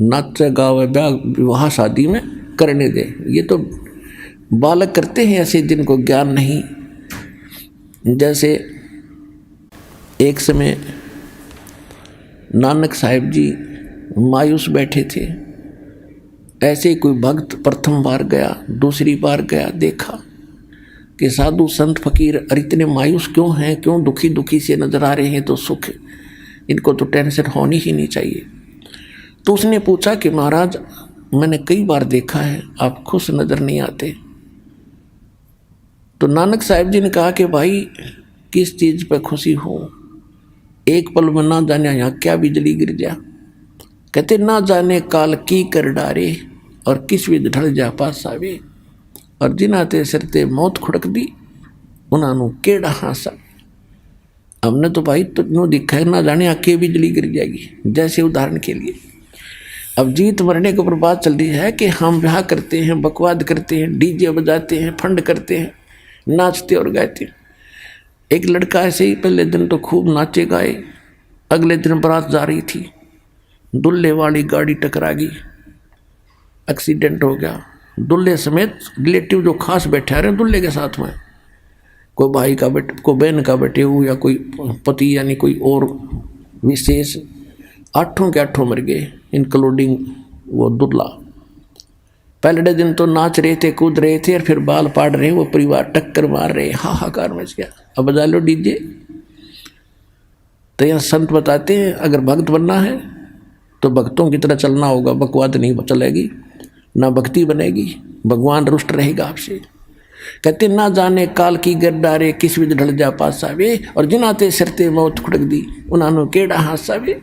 नाच गावे ब्याह विवाह शादी में करने दे। ये तो बालक करते हैं ऐसे जिनको ज्ञान नहीं। जैसे एक समय नानक साहिब जी मायूस बैठे थे, ऐसे ही कोई भक्त प्रथम बार गया, दूसरी बार गया, देखा कि साधु संत फकीर इतने मायूस क्यों हैं, क्यों दुखी दुखी से नजर आ रहे हैं, तो सुख, इनको तो टेंशन होनी ही नहीं चाहिए। तो उसने पूछा कि महाराज मैंने कई बार देखा है आप खुश नजर नहीं आते। तो नानक साहिब जी ने कहा कि भाई किस चीज़ पर खुशी हो, एक पल में ना जाने यहाँ क्या बिजली गिर जा। कहते ना जाने काल की कर डारे और किस विध ढल जा पास आवे, और जिनाते सिरते मौत खुड़क दी उन्होंने केड़ा हासा। हमने तो भाई तुझे दिखा है ना जाने आके बिजली गिर जाएगी। जैसे उदाहरण के लिए अब जीत मरने के ऊपर बात चल रही है कि हम ब्याह करते हैं, बकवाद करते हैं, डीजे बजाते हैं, फंड करते हैं, नाचते और गाते। एक लड़का ऐसे ही पहले दिन तो खूब नाचे गाए, अगले दिन बारात जा रही थी, दुल्हे वाली गाड़ी टकरा गई, एक्सीडेंट हो गया। दुल्हे समेत रिलेटिव जो खास बैठे आ रहे हैं दुल्हे के साथ में, कोई भाई का बेटे, कोई बहन का बेटे हो, या कोई पति यानी कोई और विशेष, 8 के 8 मर गए इंक्लूडिंग वो दुल्हा। पहले दिन तो नाच रहे थे, कूद रहे थे, और फिर बाल पाड़ रहे, वो परिवार टक्कर मार रहे, हाहाकार मच गया। अब बजा लो डीजे। तो यहाँ संत बताते हैं अगर भक्त बनना है तो भक्तों की तरह चलना होगा, बकवाद नहीं चलेगी, ना भक्ति बनेगी, भगवान रुष्ट रहेगा आपसे। कहते ना जाने काल की गरदारे किस विध ढल जा पास आवे, और जिनाते सिरते मौत खुड़क दी उन्होंने केड़ा हास आवे।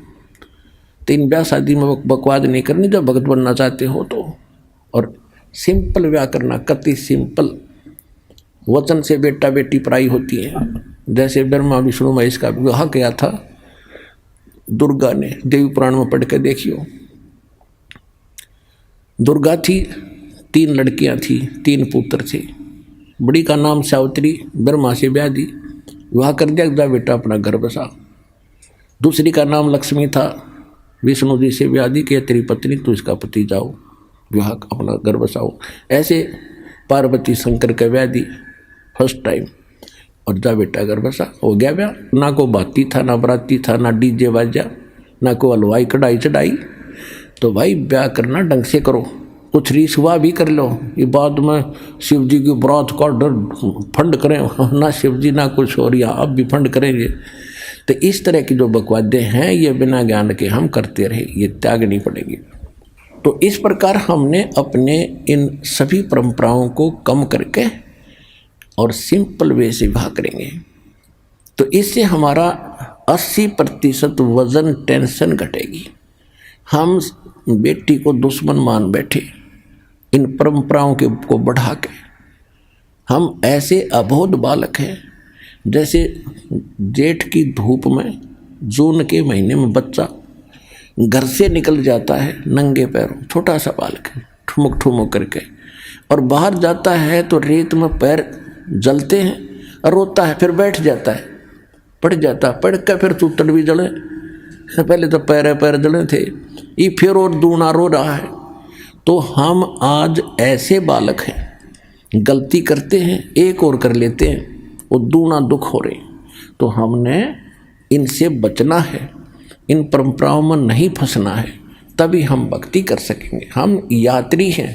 तीन ब्याह शादी में बकवाद नहीं करनी जब भगत बनना चाहते हो तो। और सिंपल ब्याह करना, कति सिंपल। वचन से बेटा बेटी पराई होती है। जैसे ब्रह्मा विष्णु महेश का विवाह किया था दुर्गा ने, देवी पुराण में पढ़ के देखियो। दुर्गा थी, 3 लड़कियां थी, 3 पुत्र थे। बड़ी का नाम सावित्री, ब्रह्मा से ब्याह दी, विवाह कर दिया, जा बेटा अपना घर बसा। दूसरी का नाम लक्ष्मी था, विष्णु जी से ब्याह दी कि तेरी पत्नी तू इसका पति जाओ, विवाह अपना घर बसाओ। ऐसे पार्वती शंकर का ब्याह दी फर्स्ट टाइम, और जा बेटा घर बसा, हो गया ब्याह। ना को बाती था, ना बराती था, ना डीजे बाजा, ना को हलवाई कढ़ाई चढ़ाई। तो भाई ब्याह करना ढंग से करो, कुछ रीस हुआ भी कर लो। ये बाद में शिव जी की बरात का डर फंड करें, ना शिव जी ना कुछ और, या अब भी फंड करेंगे। तो इस तरह की जो बकवादें हैं ये बिना ज्ञान के हम करते रहे, ये त्यागनी पड़ेगी। तो इस प्रकार हमने अपने इन सभी परंपराओं को कम करके और सिंपल वे से विवाह करेंगे, तो इससे हमारा 80% वजन टेंशन घटेगी। हम बेटी को दुश्मन मान बैठे इन परंपराओं के को बढ़ा के। हम ऐसे अबोध बालक हैं, जैसे जेठ की धूप में जून के महीने में बच्चा घर से निकल जाता है नंगे पैरों, छोटा सा बालक है, ठुमक ठुमक करके, और बाहर जाता है तो रेत में पैर जलते हैं, रोता है, फिर बैठ जाता है, पड़ जाता, पड़ कर फिर चूतड़ भी जले। पहले तो पैर जले थे, ये फिर और दूना रो रहा है। तो हम आज ऐसे बालक हैं, गलती करते हैं, एक और कर लेते हैं, वो दूना दुख हो रहे। तो हमने इनसे बचना है, इन परंपराओं में नहीं फंसना है, तभी हम भक्ति कर सकेंगे। हम यात्री हैं,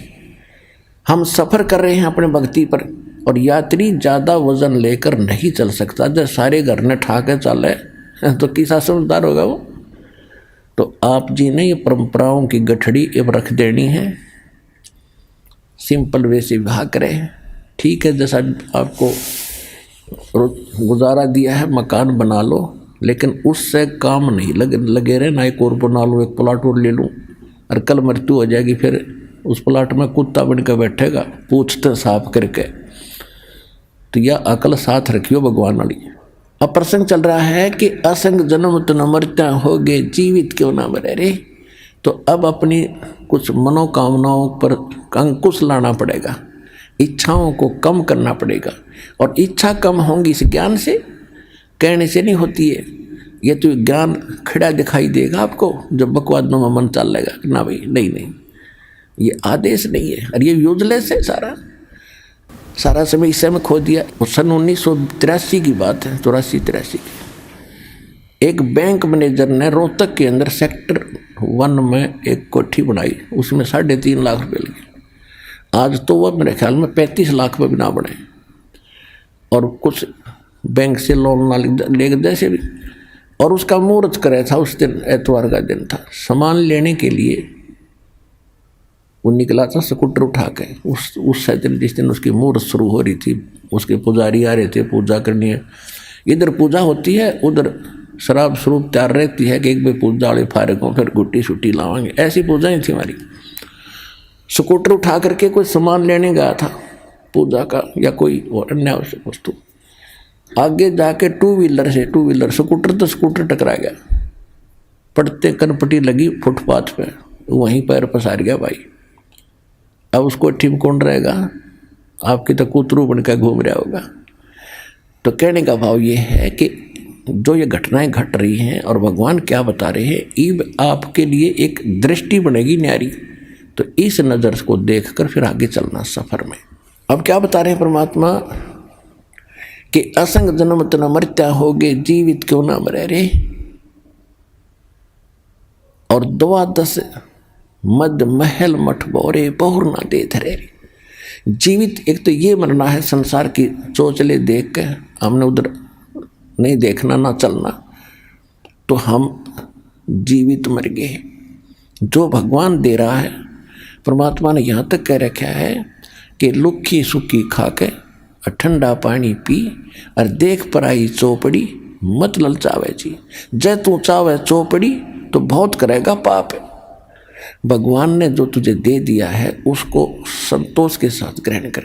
हम सफ़र कर रहे हैं अपने भक्ति पर, और यात्री ज़्यादा वजन लेकर नहीं चल सकता। जब सारे घर ने ठा के चले तो किसा समझदार होगा वो। तो आप जी ने ये परंपराओं की गठड़ी अब रख देनी है, सिंपल वे से विवाह करें। ठीक है, जैसा आपको गुजारा दिया है मकान बना लो, लेकिन उससे काम नहीं लगे रहे, ना एक और बना लो, एक प्लाट और ले लूँ, और कल मृत्यु हो जाएगी, फिर उस प्लाट में कुत्ता बन कर बैठेगा पूछते साफ करके। तो यह अकल साथ रखियो भगवान वाली। अब प्रसंग चल रहा है कि असंग जन्म तो न मरता हो गए, जीवित क्यों ना मरे रे। तो अब अपनी कुछ मनोकामनाओं पर अंकुश लाना पड़ेगा। इच्छाओं को कम करना पड़ेगा। और इच्छा कम होंगी इस ज्ञान से, कहने से नहीं होती है। ये तो ज्ञान खड़ा दिखाई देगा आपको जब बकवादों में मन चल लेगा कि ना भाई नहीं नहीं, ये आदेश नहीं है और ये यूजलेस है। सारा समय इस समय खो दिया। सन 1983 की बात है, 84-83 की। एक बैंक मैनेजर ने रोहतक के अंदर सेक्टर 1 में एक कोठी बनाई, उसमें 3.5 लाख रुपए लगे। आज तो वह मेरे ख्याल में 35 लाख में भी ना बने, और कुछ बैंक से लोन ना ले जैसे भी। और उसका मुहूर्त करे था उस दिन, एतवार का दिन था। सामान लेने के लिए वो निकला था स्कूटर उठा के। उस दिन जिस दिन उसकी मुहूर्त शुरू हो रही थी, उसके पुजारी आ रहे थे, पूजा करनी है। इधर पूजा होती है, उधर शराब स्वरूप तैयार रहती है कि एक बार पूजा वाले फारग हों, फिर गुट्टी छुट्टी लावांगे। ऐसी पूजा ही थी हमारी। स्कूटर उठा करके कोई सामान लेने गया था पूजा का या कोई और अन्य आवश्यक वस्तु। आगे जाके टू व्हीलर स्कूटर टकरा गया। पड़ते कनपटी लगी फुटपाथ पे, वहीं पैर पसार गया भाई। अब उसको ठीक कौन रहेगा? आपकी तो कूतरू बनकर घूम रहा होगा। तो कहने का भाव ये है कि जो ये घटनाएं घट रही हैं और भगवान क्या बता रहे हैं, ईब आपके लिए एक दृष्टि बनेगी न्यारी। तो इस नज़र को देखकर फिर आगे चलना सफर में। अब क्या बता रहे हैं परमात्मा कि असंग जन्म तना मरत्या होगे, जीवित क्यों ना मरे रे। और 12 मद महल मठ बोरे बहुर ना दे धरे रे। जीवित एक तो ये मरना है, संसार की चोचले देख के हमने उधर नहीं देखना ना चलना, तो हम जीवित मर गए। जो भगवान दे रहा है, परमात्मा ने यहाँ तक कह रखा है कि लुक्खी सुखी खा के ठंडा पानी पी और देख पराई चौपड़ी मत ललचावे जी। जय तू चावे चौपड़ी तो बहुत करेगा पाप है। भगवान ने जो तुझे दे दिया है उसको संतोष के साथ ग्रहण कर।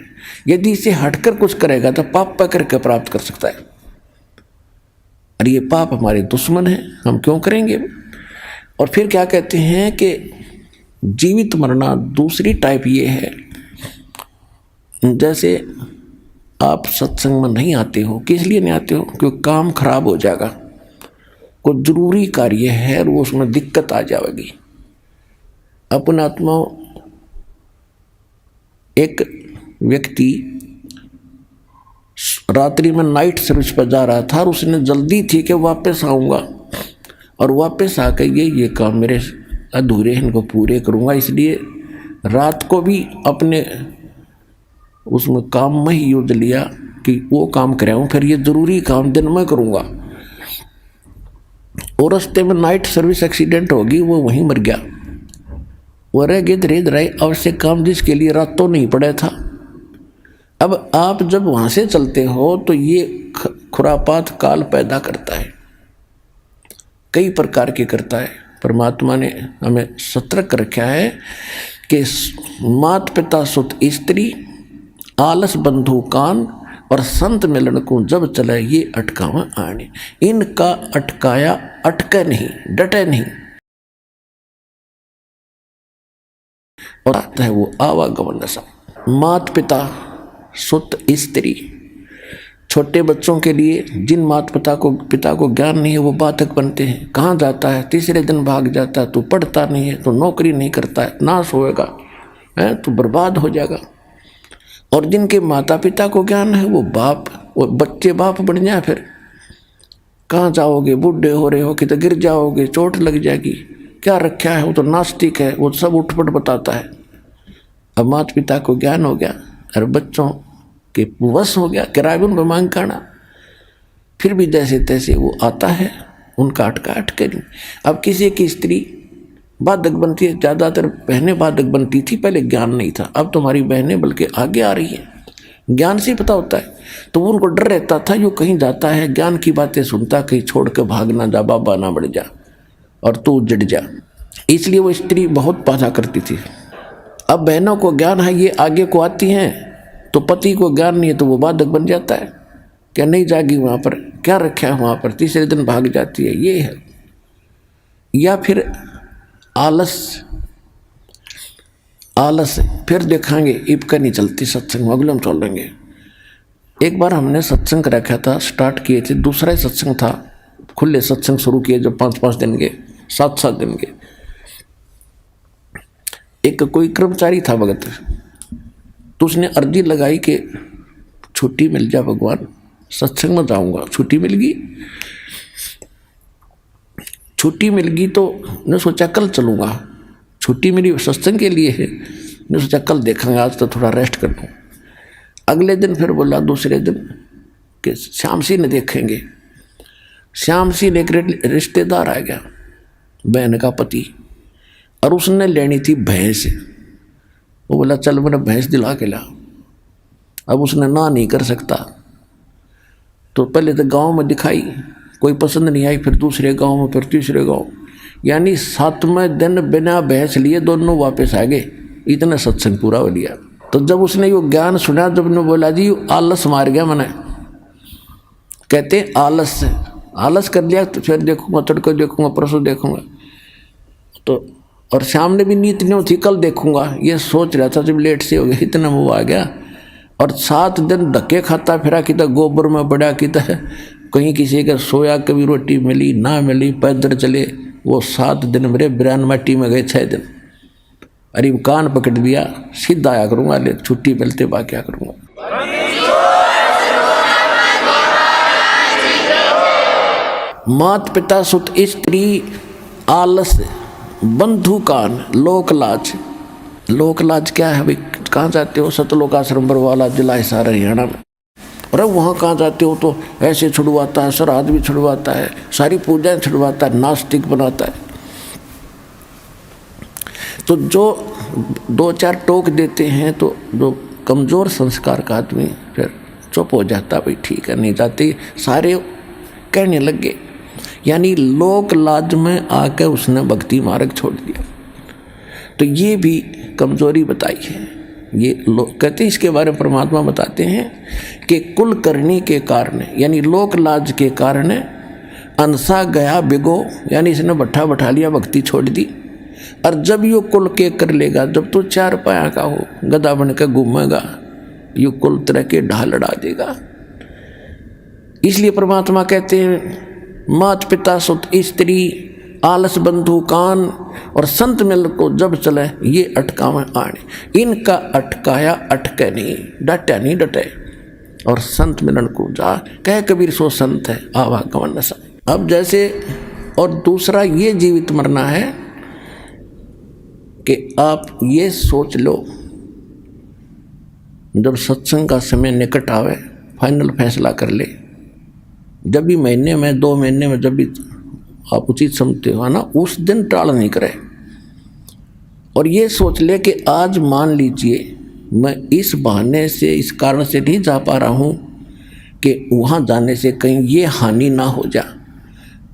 यदि इसे हटकर कुछ करेगा तो पाप पकड़ के प्राप्त कर सकता है, और ये पाप हमारे दुश्मन है, हम क्यों करेंगे। और फिर क्या कहते हैं कि जीवित मरना दूसरी टाइप ये है, जैसे आप सत्संग में नहीं आते हो। किस लिए नहीं आते हो? क्योंकि काम खराब हो जाएगा, कोई जरूरी कार्य है और वो उसमें दिक्कत आ जाएगी। अपना आत्मा एक व्यक्ति रात्रि में नाइट सर्विस पर जा रहा था और उसने जल्दी थी कि वापस आऊँगा, और वापस आकर ये काम मेरे अधूरे हैं, इनको पूरे करूँगा, इसलिए रात को भी अपने उसमें काम में ही यूज लिया कि वो काम कराऊँ, फिर ये ज़रूरी काम दिन में करूँगा। और रास्ते में नाइट सर्विस एक्सीडेंट होगी, वो वहीं मर गया। वो रह गए धीरे धीरे आवश्यक काम जिसके लिए रातों नहीं पड़ा था। अब आप जब वहाँ से चलते हो तो ये खुरापात काल पैदा करता है, कई प्रकार के करता है। परमात्मा ने हमें सतर्क रखा है कि मात पिता सुत स्त्री आलस बंधु कान और संत मिलन को जब चले ये अटकावा आने। इनका अटकाया अटके नहीं, डटे नहीं, और आता है वो आवागमन सा। मात पिता सुत स्त्री, छोटे बच्चों के लिए जिन माता पिता को ज्ञान नहीं है वो बाधक बनते हैं। कहाँ जाता है? तीसरे दिन भाग जाता है। तू पढ़ता नहीं है, तो नौकरी नहीं करता है, नाश होएगा, है तो बर्बाद हो जाएगा। और जिनके माता पिता को ज्ञान है वो बाप, वो बच्चे बाप बन जाए, फिर कहाँ जाओगे? बूढ़े हो रहे हो कि तो गिर जाओगे, चोट लग जाएगी, क्या रखा है? वो तो नास्तिक है, वो सब उठपट बताता है। अब माता पिता को ज्ञान हो गया और बच्चों के वश हो गया, किराए में मांग करना, फिर भी जैसे तैसे वो आता है, उनका अटके नहीं। अब किसी की स्त्री बाधक बनती है, ज़्यादातर बहनें बाधक बनती थी, पहले ज्ञान नहीं था। अब तुम्हारी बहनें बल्कि आगे आ रही हैं, ज्ञान से पता होता है। तो उनको डर रहता था, जो कहीं जाता है ज्ञान की बातें सुनता, कहीं छोड़ कर भाग ना जा, बाबा ना बढ़ जा और तू जड़ जा, इसलिए वो स्त्री बहुत बाधा करती थी। अब बहनों को ज्ञान है, ये आगे को आती हैं, तो पति को ज्ञान नहीं है तो वो बाधक बन जाता है। क्या नहीं जाएगी वहाँ पर, क्या रखा है वहाँ पर, तीसरे दिन भाग जाती है, ये है। या फिर आलस फिर देखेंगे इब का नहीं चलती सत्संग अगले हम चलेंगे। एक बार हमने सत्संग रखा था, स्टार्ट किए थे, दूसरा ही सत्संग था, खुले सत्संग शुरू किए जो 5-5 दिन के 7-7 दिन के। एक कोई कर्मचारी था भगत, तो उसने अर्जी लगाई कि छुट्टी मिल जाए भगवान, सत्संग में जाऊंगा। छुट्टी मिल गई, छुट्टी मिल गई तो ने सोचा कल चलूँगा, छुट्टी मेरी सत्संग के लिए है, ने सोचा कल देखेंगे, आज तो थोड़ा रेस्ट कर लूँ। अगले दिन फिर बोला दूसरे दिन कि श्याम सिंह ने देखेंगे। श्याम सिंह एक रिश्तेदार आ गया, बहन का पति, और उसने लेनी थी भैंस। वो बोला चल मेरा भैंस दिला के ला। अब उसने ना नहीं कर सकता, तो पहले तो गांव में दिखाई, कोई पसंद नहीं आई, फिर दूसरे गांव में, फिर तीसरे गांव, यानी 7वें दिन बिना भैंस लिए दोनों वापस आ गए। इतना सत्संग पूरा हो लिया। तो जब उसने यो ज्ञान सुना, जब ने बोला जी आलस मार गया मैंने, कहते आलस कर लिया, तो फिर देखूंगा, तड़को देखूंगा, परसों देखूंगा। तो और शाम ने भी नीत नहीं थी, कल देखूंगा, ये सोच रहा था। जब लेट से हो गया, इतना मुँह आ गया, और 7 दिन धक्के खाता फिरा, कि गोबर में बड़ा, कि कहीं किसी का सोया, कभी रोटी मिली ना मिली, पैदल चले। वो 7 दिन मेरे बिरान माटी में गए, 6 दिन। अरे कान पकड़ दिया, सीधा आया करूँगा, ले छुट्टी मिलते बा क्या करूँगा। मात पिता सुत स्त्री आलस बंधु कान लोक लाज। लोक लाज क्या है भाई? कहाँ जाते हो? सतलोक आश्रम बरवाला, जिला हिसार, हरियाणा में। अरे वहाँ कहाँ जाते हो? तो ऐसे छुड़वाता है, श्राद्ध भी छुड़वाता है, सारी पूजाएं छुड़वाता है, नास्तिक बनाता है। तो जो 2-4 टोक देते हैं, तो जो कमज़ोर संस्कार का आदमी फिर चुप हो जाता, भाई ठीक है नहीं जाते, सारे कहने लगे। यानी लोक लाज में आकर उसने भक्ति मार्ग छोड़ दिया। तो ये भी कमजोरी बताई है। ये लोग कहते हैं, इसके बारे में परमात्मा बताते हैं कि कुल करनी के कारण, यानी लोक लाज के कारण अनसा गया बिगो, यानी इसने भट्ठा बैठा लिया, भक्ति छोड़ दी। और जब यो कुल के कर लेगा, जब तो 4 पाया का हो, गधा बन के घूमेगा, यो कुल तरह के ढाल लड़ा देगा। इसलिए परमात्मा कहते हैं मात पिता सुत स्त्री आलस बंधु कान, और संत मिल को जब चले ये अटकावे आने। इनका अटकाया अटके नहीं, डटे नहीं डटे। और संत मिलन को जा कह कबीर सो संत है आवागमन नशा। अब जैसे और दूसरा ये जीवित मरना है कि आप ये सोच लो, जब सत्संग का समय निकट आवे, फाइनल फैसला कर ले। जब भी महीने में 2 महीने में जब भी आप उचित समझते हो ना, उस दिन टाल नहीं करे। और ये सोच ले कि आज मान लीजिए मैं इस बहाने से, इस कारण से नहीं जा पा रहा हूँ कि वहाँ जाने से कहीं ये हानि ना हो जा।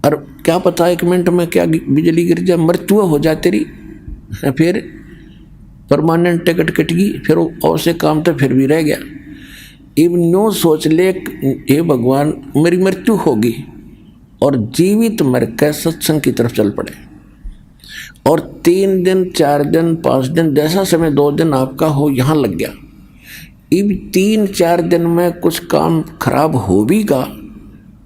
और क्या पता 1 मिनट में क्या बिजली गिर जाए, मृत्यु हो जाए तेरी, फिर परमानेंट टिकट कट गई, फिर और से काम तो फिर भी रह गया। इवन न्यू सोच ले, हे भगवान मेरी मृत्यु होगी, और जीवित मर के सत्संग की तरफ चल पड़े। और 3 दिन 4 दिन 5 दिन जैसा समय 2 दिन आपका हो यहाँ लग गया। इब 3-4 दिन में कुछ काम खराब हो भी गा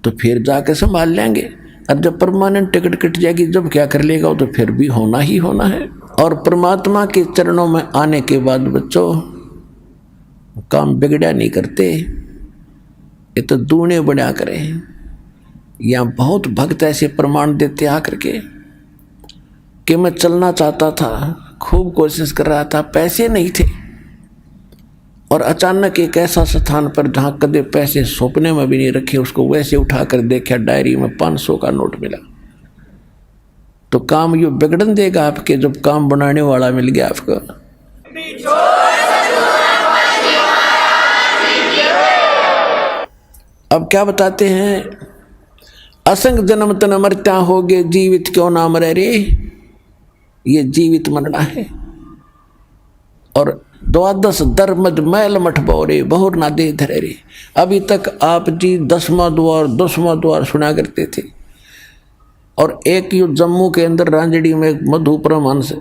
तो फिर जाके संभाल लेंगे। और जब परमानेंट टिकट कट जाएगी, जब क्या कर लेगा, तो फिर भी होना ही होना है। और परमात्मा के चरणों में आने के बाद बच्चों काम बिगड़ा नहीं करते, ये तो दूने बढ़ा करें। यहाँ बहुत भक्त ऐसे प्रमाण देते आकर के कि मैं चलना चाहता था, खूब कोशिश कर रहा था, पैसे नहीं थे, और अचानक एक ऐसा स्थान पर जहाँ कदे पैसे सपने में भी नहीं रखे, उसको वैसे उठा कर देखा, डायरी में 500 का नोट मिला। तो काम यो बिगड़न देगा आपके, जब काम बनाने वाला मिल गया आपको। अब क्या बताते हैं, असंग जन्म तन मरता होगे, जीवित क्यों ना मरे रे। ये जीवित मरना है। और 12 दरमद मैल मठ बोरे बहुर ना दे धरे रे। अभी तक आप जी 10वां द्वार सुना करते थे। और एक यू जम्मू के अंदर रांजड़ी में मधु परमहंस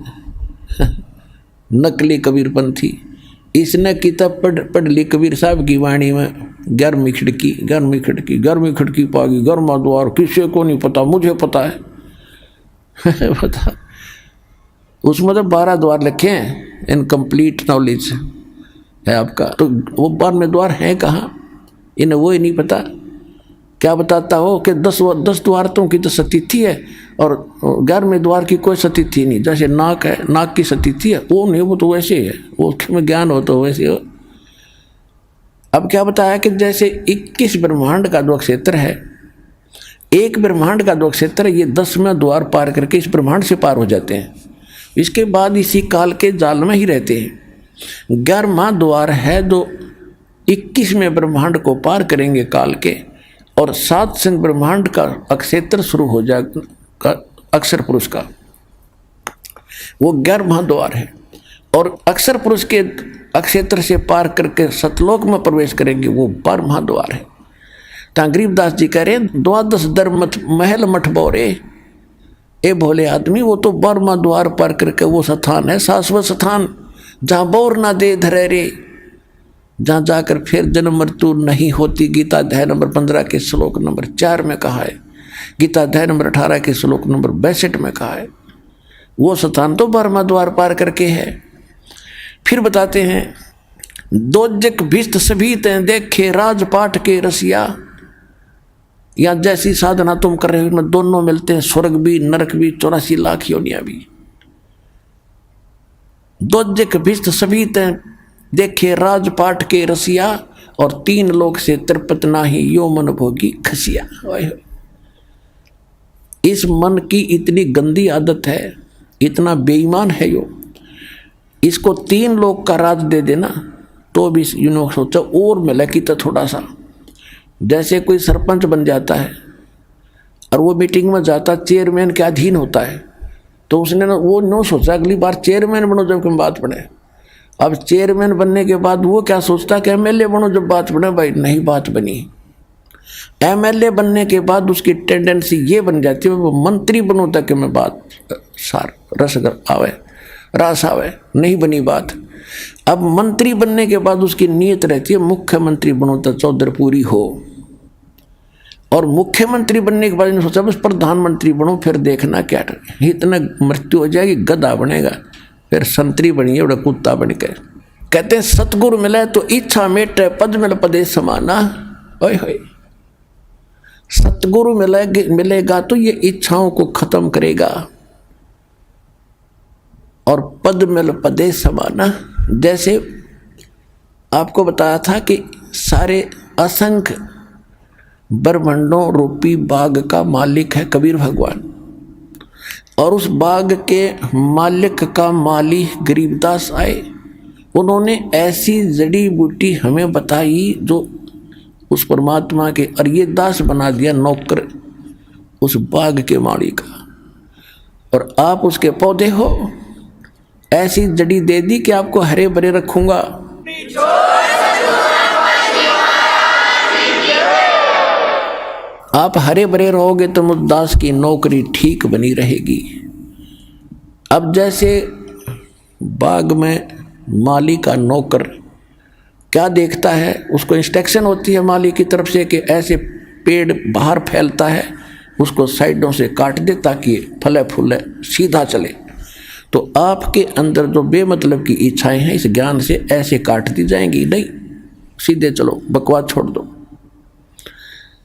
नकली कबीरपंथी। इसने किताब पढ़ ली कबीर साहब की वाणी में, 11वीं खिड़की पागी, गर्मा द्वार किसी को नहीं पता, मुझे पता है। पता उसमें तो 12 द्वार लिखे हैं, इनकम्प्लीट नॉलेज है आपका। तो वो 12वें द्वार हैं कहाँ, इन्हें वो ही नहीं पता। क्या बताता हो कि 10 द्वारतों की तो सतिथि है और 11वें द्वार की कोई सतिथि नहीं। जैसे नाक है, नाक की सतिथि है, वो नहीं, वो तो वैसे ही है, वो में ज्ञान हो तो वैसे हो। अब क्या बताया कि जैसे 21 ब्रह्मांड का जो क्षेत्र है, एक ब्रह्मांड का जो क्षेत्र है, ये 10वें द्वार पार करके इस ब्रह्मांड से पार हो जाते हैं। इसके बाद इसी काल के जाल में ही रहते हैं। 11वां द्वार है जो 21वें ब्रह्मांड को पार करेंगे काल के, और 7 संग ब्रह्मांड का अक्षेत्र शुरू हो जाएगा, अक्षर पुरुष का, वो 11वां द्वार है। और अक्षर पुरुष के अक्षेत्र से पार करके सतलोक में प्रवेश करेंगे, वो 12वां द्वार है। ता गरीबदास जी कह रहे, 12 दर महल मठ बोरे, ए भोले आदमी, वो तो 12वां द्वार पार करके वो स्थान है, शाश्वत स्थान, जहाँ बोर ना दे धरे रे, जहाँ जाकर फिर जन्म मृत्यु नहीं होती। गीता अध्याय नंबर 15 के श्लोक नंबर 4 में कहा है, गीता अध्याय नंबर 18 के श्लोक नंबर 62 में कहा है। वो स्थान तो 12वां द्वार पार करके है। फिर बताते हैं, दोजक भिष्ट सभी तें देखे राजपाट के रसिया, या जैसी साधना तुम कर रहे हो में दोनों मिलते हैं, स्वर्ग भी नरक भी 84 लाख योनियां भी। दोजक भिष्ट सभी तें देखे राजपाट के रसिया, और 3 लोक से तृप्त नाही यो मन भोगी खसिया। इस मन की इतनी गंदी आदत है, इतना बेईमान है यो, इसको 3 लोक का राज दे देना तो भी यूँ सोचा और मिला कि तो थोड़ा सा। जैसे कोई सरपंच बन जाता है और वो मीटिंग में जाता, चेयरमैन के अधीन होता है, तो उसने ना वो नो सोचा अगली बार चेयरमैन बनो जब कोई बात बने। अब चेयरमैन बनने के बाद वो क्या सोचता कि एमएलए बनो जब बात बने, भाई नहीं बात बनी। एमएलए बनने के बाद उसकी टेंडेंसी ये बन जाती है वो मंत्री बनो ताकि मैं बात सार रस आवे, नहीं बनी बात। अब मंत्री बनने के बाद उसकी नीयत रहती है मुख्यमंत्री बनो तो चौधर पूरी हो, और मुख्यमंत्री बनने के बाद इन्होंने सोचा बस प्रधानमंत्री बनो, फिर देखना क्या इतना मृत्यु हो जाएगी, गधा बनेगा, फिर संतरी बनिए बड़ा कुत्ता बन के। कहते हैं सतगुरु मिले तो इच्छा मेटे, पद मिल पदे समाना। ओए होए, सतगुरु मिलेगा तो ये इच्छाओं को खत्म करेगा, और पद मिल पदे समाना। जैसे आपको बताया था कि सारे असंख्य ब्रह्मांडों रूपी बाग का मालिक है कबीर भगवान, और उस बाग के मालिक का माली गरीबदास आए। उन्होंने ऐसी जड़ी बूटी हमें बताई जो उस परमात्मा के, और ये दास बना दिया नौकर उस बाग के माली का, और आप उसके पौधे हो। ऐसी जड़ी दे दी कि आपको हरे भरे रखूंगा। आप हरे भरे रहोगे तो मुद्दास की नौकरी ठीक बनी रहेगी। अब जैसे बाग में माली का नौकर क्या देखता है, उसको इंस्ट्रक्शन होती है माली की तरफ से कि ऐसे पेड़ बाहर फैलता है, उसको साइडों से काट दे ताकि फले फूले सीधा चले। तो आपके अंदर जो बेमतलब की इच्छाएं हैं इस ज्ञान से ऐसे काट दी जाएंगी, नहीं सीधे चलो, बकवास छोड़ दो।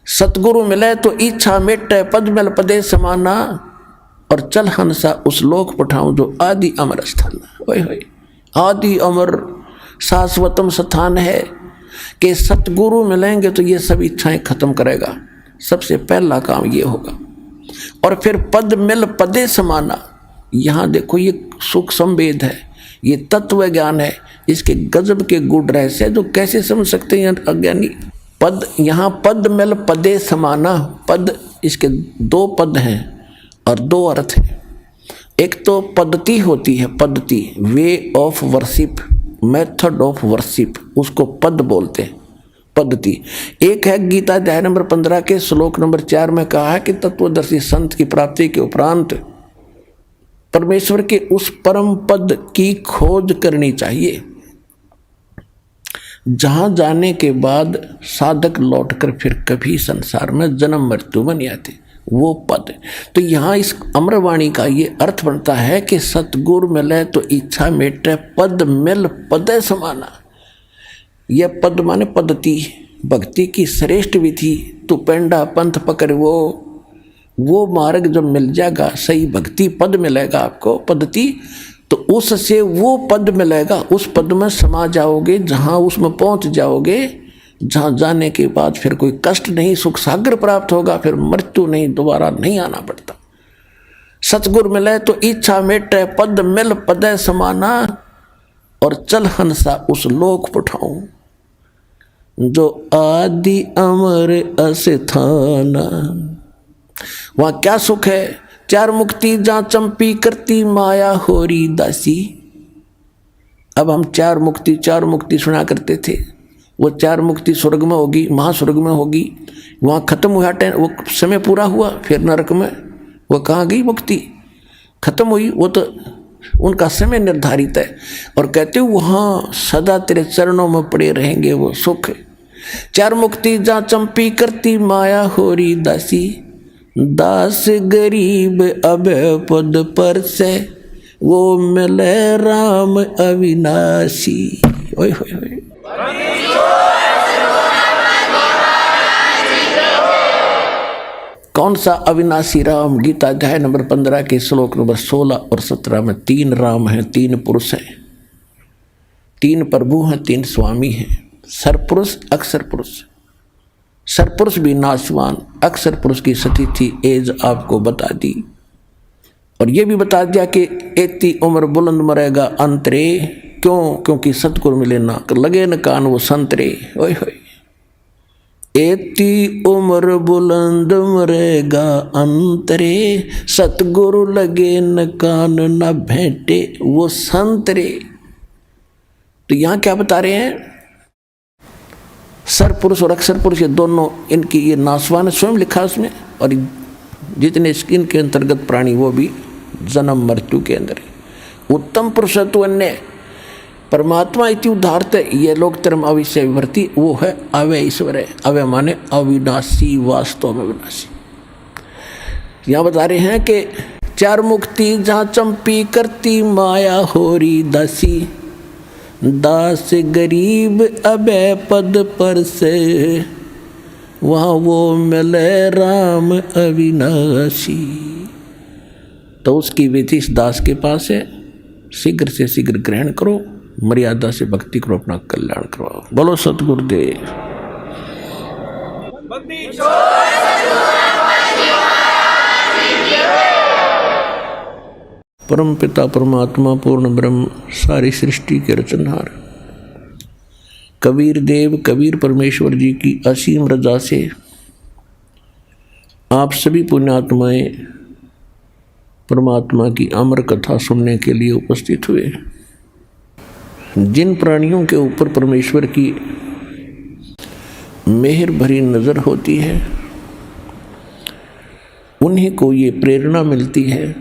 सतगुरु मिले तो इच्छा मेटे, पद मिल पदे समाना, और चल हंसा उस लोक पठाऊं जो आदि अमर स्थान। ओए होए, आदि अमर शाश्वतम स्थान है कि सतगुरु मिलेंगे तो ये सब इच्छाएं खत्म करेगा। सबसे पहला काम ये होगा। और फिर पद मिल पदे समाना, यहाँ देखो ये सुख संवेद है, ये तत्व ज्ञान है, इसके गजब के गुण रहस्य जो कैसे समझ सकते हैं अज्ञानी। पद, यहाँ पद मिल पदे समाना, पद इसके 2 पद हैं और 2 अर्थ हैं। एक तो पद्धति होती है, पद्धति way of worship, method of worship, उसको पद बोलते हैं, पद्धति। एक है गीता अध्याय नंबर 15 के श्लोक नंबर 4 में कहा है कि तत्वदर्शी संत की प्राप्ति के उपरांत परमेश्वर के उस परम पद की खोज करनी चाहिए, जहां जाने के बाद साधक लौटकर फिर कभी संसार में जन्म मृत्यु में नहीं आते, वो पद। तो यहाँ इस अमरवाणी का ये अर्थ बनता है कि सतगुरु मिले तो इच्छा मेटे, पद मिल पदे समाना। यह पद माने पद्धति, भक्ति की श्रेष्ठ विधि। तो पेंडा पंथ पकड़ वो मार्ग जब मिल जाएगा, सही भक्ति पद मिलेगा आपको, पद्धति, तो उससे वो पद मिलेगा, उस पद में समा जाओगे, जहाँ उसमें पहुँच जाओगे, जहाँ जाने के बाद फिर कोई कष्ट नहीं, सुख सागर प्राप्त होगा, फिर मृत्यु नहीं, दोबारा नहीं आना पड़ता। सतगुरु मिले तो इच्छा मेटे, पद मिल पदे समाना, और चल हंसा उस लोक पठाऊं जो आदि अमर अस्थाना। वहाँ क्या सुख है? चार मुक्ति जहाँ चंपी करती माया होरी दासी। अब हम चार मुक्ति सुना करते थे, वो चार मुक्ति स्वर्ग में होगी, महास्वर्ग में होगी, वहाँ खत्म हुआ, वो समय पूरा हुआ, फिर नरक में वो कहाँ गई? मुक्ति खत्म हुई, वो तो उनका समय निर्धारित है। और कहते हो वहाँ सदा तेरे चरणों में पड़े रहेंगे, वो सुख है। चार मुक्ति जहाँ चंपी करती माया होरी दासी, दास गरीब अब पद पर से, वो मिले राम अविनाशी। ओए होए होए। कौन सा अविनाशी राम? गीता अध्याय नंबर 15 के श्लोक नंबर 16 और 17 में 3 राम हैं, 3 पुरुष हैं, 3 प्रभु हैं, 3 स्वामी हैं। सरपुरुष, अक्षर पुरुष। सरपुरुष भी नाशवान, अक्षर पुरुष की स्थिति एज आपको बता दी, और ये भी बता दिया कि एती उम्र बुलंद मरेगा अंतरे। क्यों? क्योंकि सतगुरु मिले ना लगे न कान वो संतरे। ओए होए। एती उम्र बुलंद मरेगा अंतरे, सतगुरु लगे न कान न भेंटे वो संतरे। तो यहाँ क्या बता रहे हैं? सरपुरुष और अक्षर पुरुष ये दोनों, इनकी ये नासवान स्वयं लिखा उसमें, और जितने इनके अंतर्गत प्राणी वो भी जन्म मृत्यु के अंदर है। उत्तम पुरुषत्व अन्य परमात्मा इति उदाहरत, ये लोग term अविषय विभर्ति, वो है अव्यय ईश्वर है। अव्यय माने अविनाशी, वास्तव में विनाशी। यहाँ बता रहे हैं कि चार मुक्ति जहाँ चंपी करती माया होरी दासी, दास गरीब अभय पद पर से, वहाँ वो मिले राम अविनाशी। तो उसकी विधि इस दास के पास है, शीघ्र से शीघ्र ग्रहण करो, मर्यादा से भक्ति करो, अपना कल्याण करवाओ। बोलो सतगुरुदेव। परम पिता परमात्मा पूर्ण ब्रह्म सारी सृष्टि के रचनहार कबीर देव कबीर परमेश्वर जी की असीम रजा से आप सभी पुण्यात्माएं परमात्मा की अमर कथा सुनने के लिए उपस्थित हुए। जिन प्राणियों के ऊपर परमेश्वर की मेहर भरी नज़र होती है, उन्हीं को ये प्रेरणा मिलती है,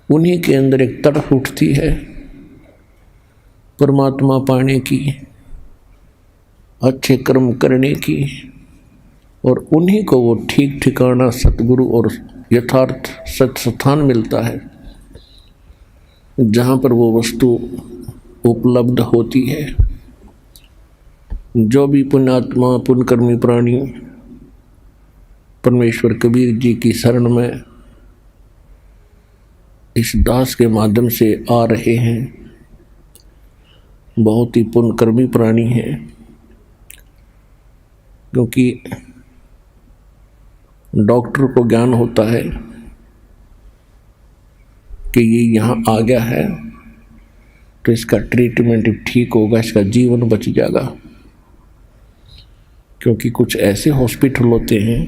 उन्हीं के अंदर एक तड़प उठती है परमात्मा पाने की, अच्छे कर्म करने की, और उन्हीं को वो ठीक ठिकाना सतगुरु और यथार्थ सत स्थान मिलता है, जहाँ पर वो वस्तु उपलब्ध होती है। जो भी पुण्यात्मा पुण्यकर्मी प्राणी परमेश्वर कबीर जी की शरण में इस दास के माध्यम से आ रहे हैं, बहुत ही पुण्यकर्मी प्राणी हैं, क्योंकि डॉक्टर को ज्ञान होता है कि ये यहाँ आ गया है तो इसका ट्रीटमेंट ठीक होगा, इसका जीवन बच जाएगा। क्योंकि कुछ ऐसे हॉस्पिटल होते हैं,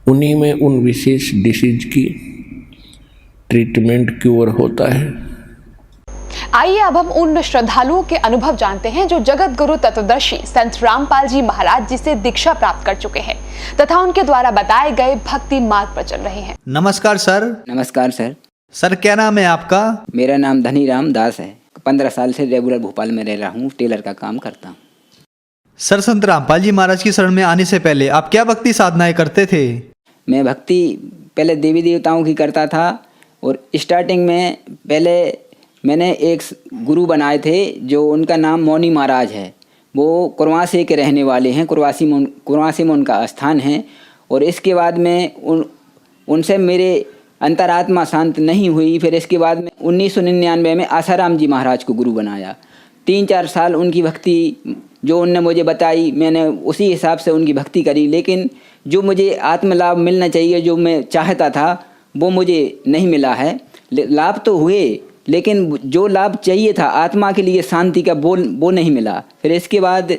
उन्हीं में उन विशेष डिसीज की ट्रीटमेंट क्योर होता है। आइए अब हम उन श्रद्धालुओं के अनुभव जानते हैं जो जगत गुरु तत्वदर्शी संत रामपाल जी महाराज जी से दीक्षा प्राप्त कर चुके हैं तथा उनके द्वारा बताए गए भक्ति मार्ग पर चल रहे हैं। नमस्कार सर। नमस्कार सर। सर क्या नाम है आपका? मेरा नाम धनीराम दास है। 15 साल से रेगुलर भोपाल में रह रहा हूँ, टेलर का काम करता हूँ। सर संत रामपाल जी महाराज की शरण में आने से पहले आप क्या भक्ति साधनाएं करते थे? मैं भक्ति पहले देवी देवताओं की करता था और स्टार्टिंग में पहले मैंने एक गुरु बनाए थे जो उनका नाम मौनी महाराज है। वो कुरवासे के रहने वाले हैं, कुरवासे में उनका स्थान है। और इसके बाद में उनसे मेरे अंतरात्मा शांत नहीं हुई। फिर इसके बाद में 1999 में आसाराम जी महाराज को गुरु बनाया। 3-4 साल उनकी भक्ति जो उनने मुझे बताई, मैंने उसी हिसाब से उनकी भक्ति करी। लेकिन जो मुझे आत्मलाभ मिलना चाहिए, जो मैं चाहता था, वो मुझे नहीं मिला है। लाभ तो हुए, लेकिन जो लाभ चाहिए था आत्मा के लिए शांति का, वो नहीं मिला। फिर इसके बाद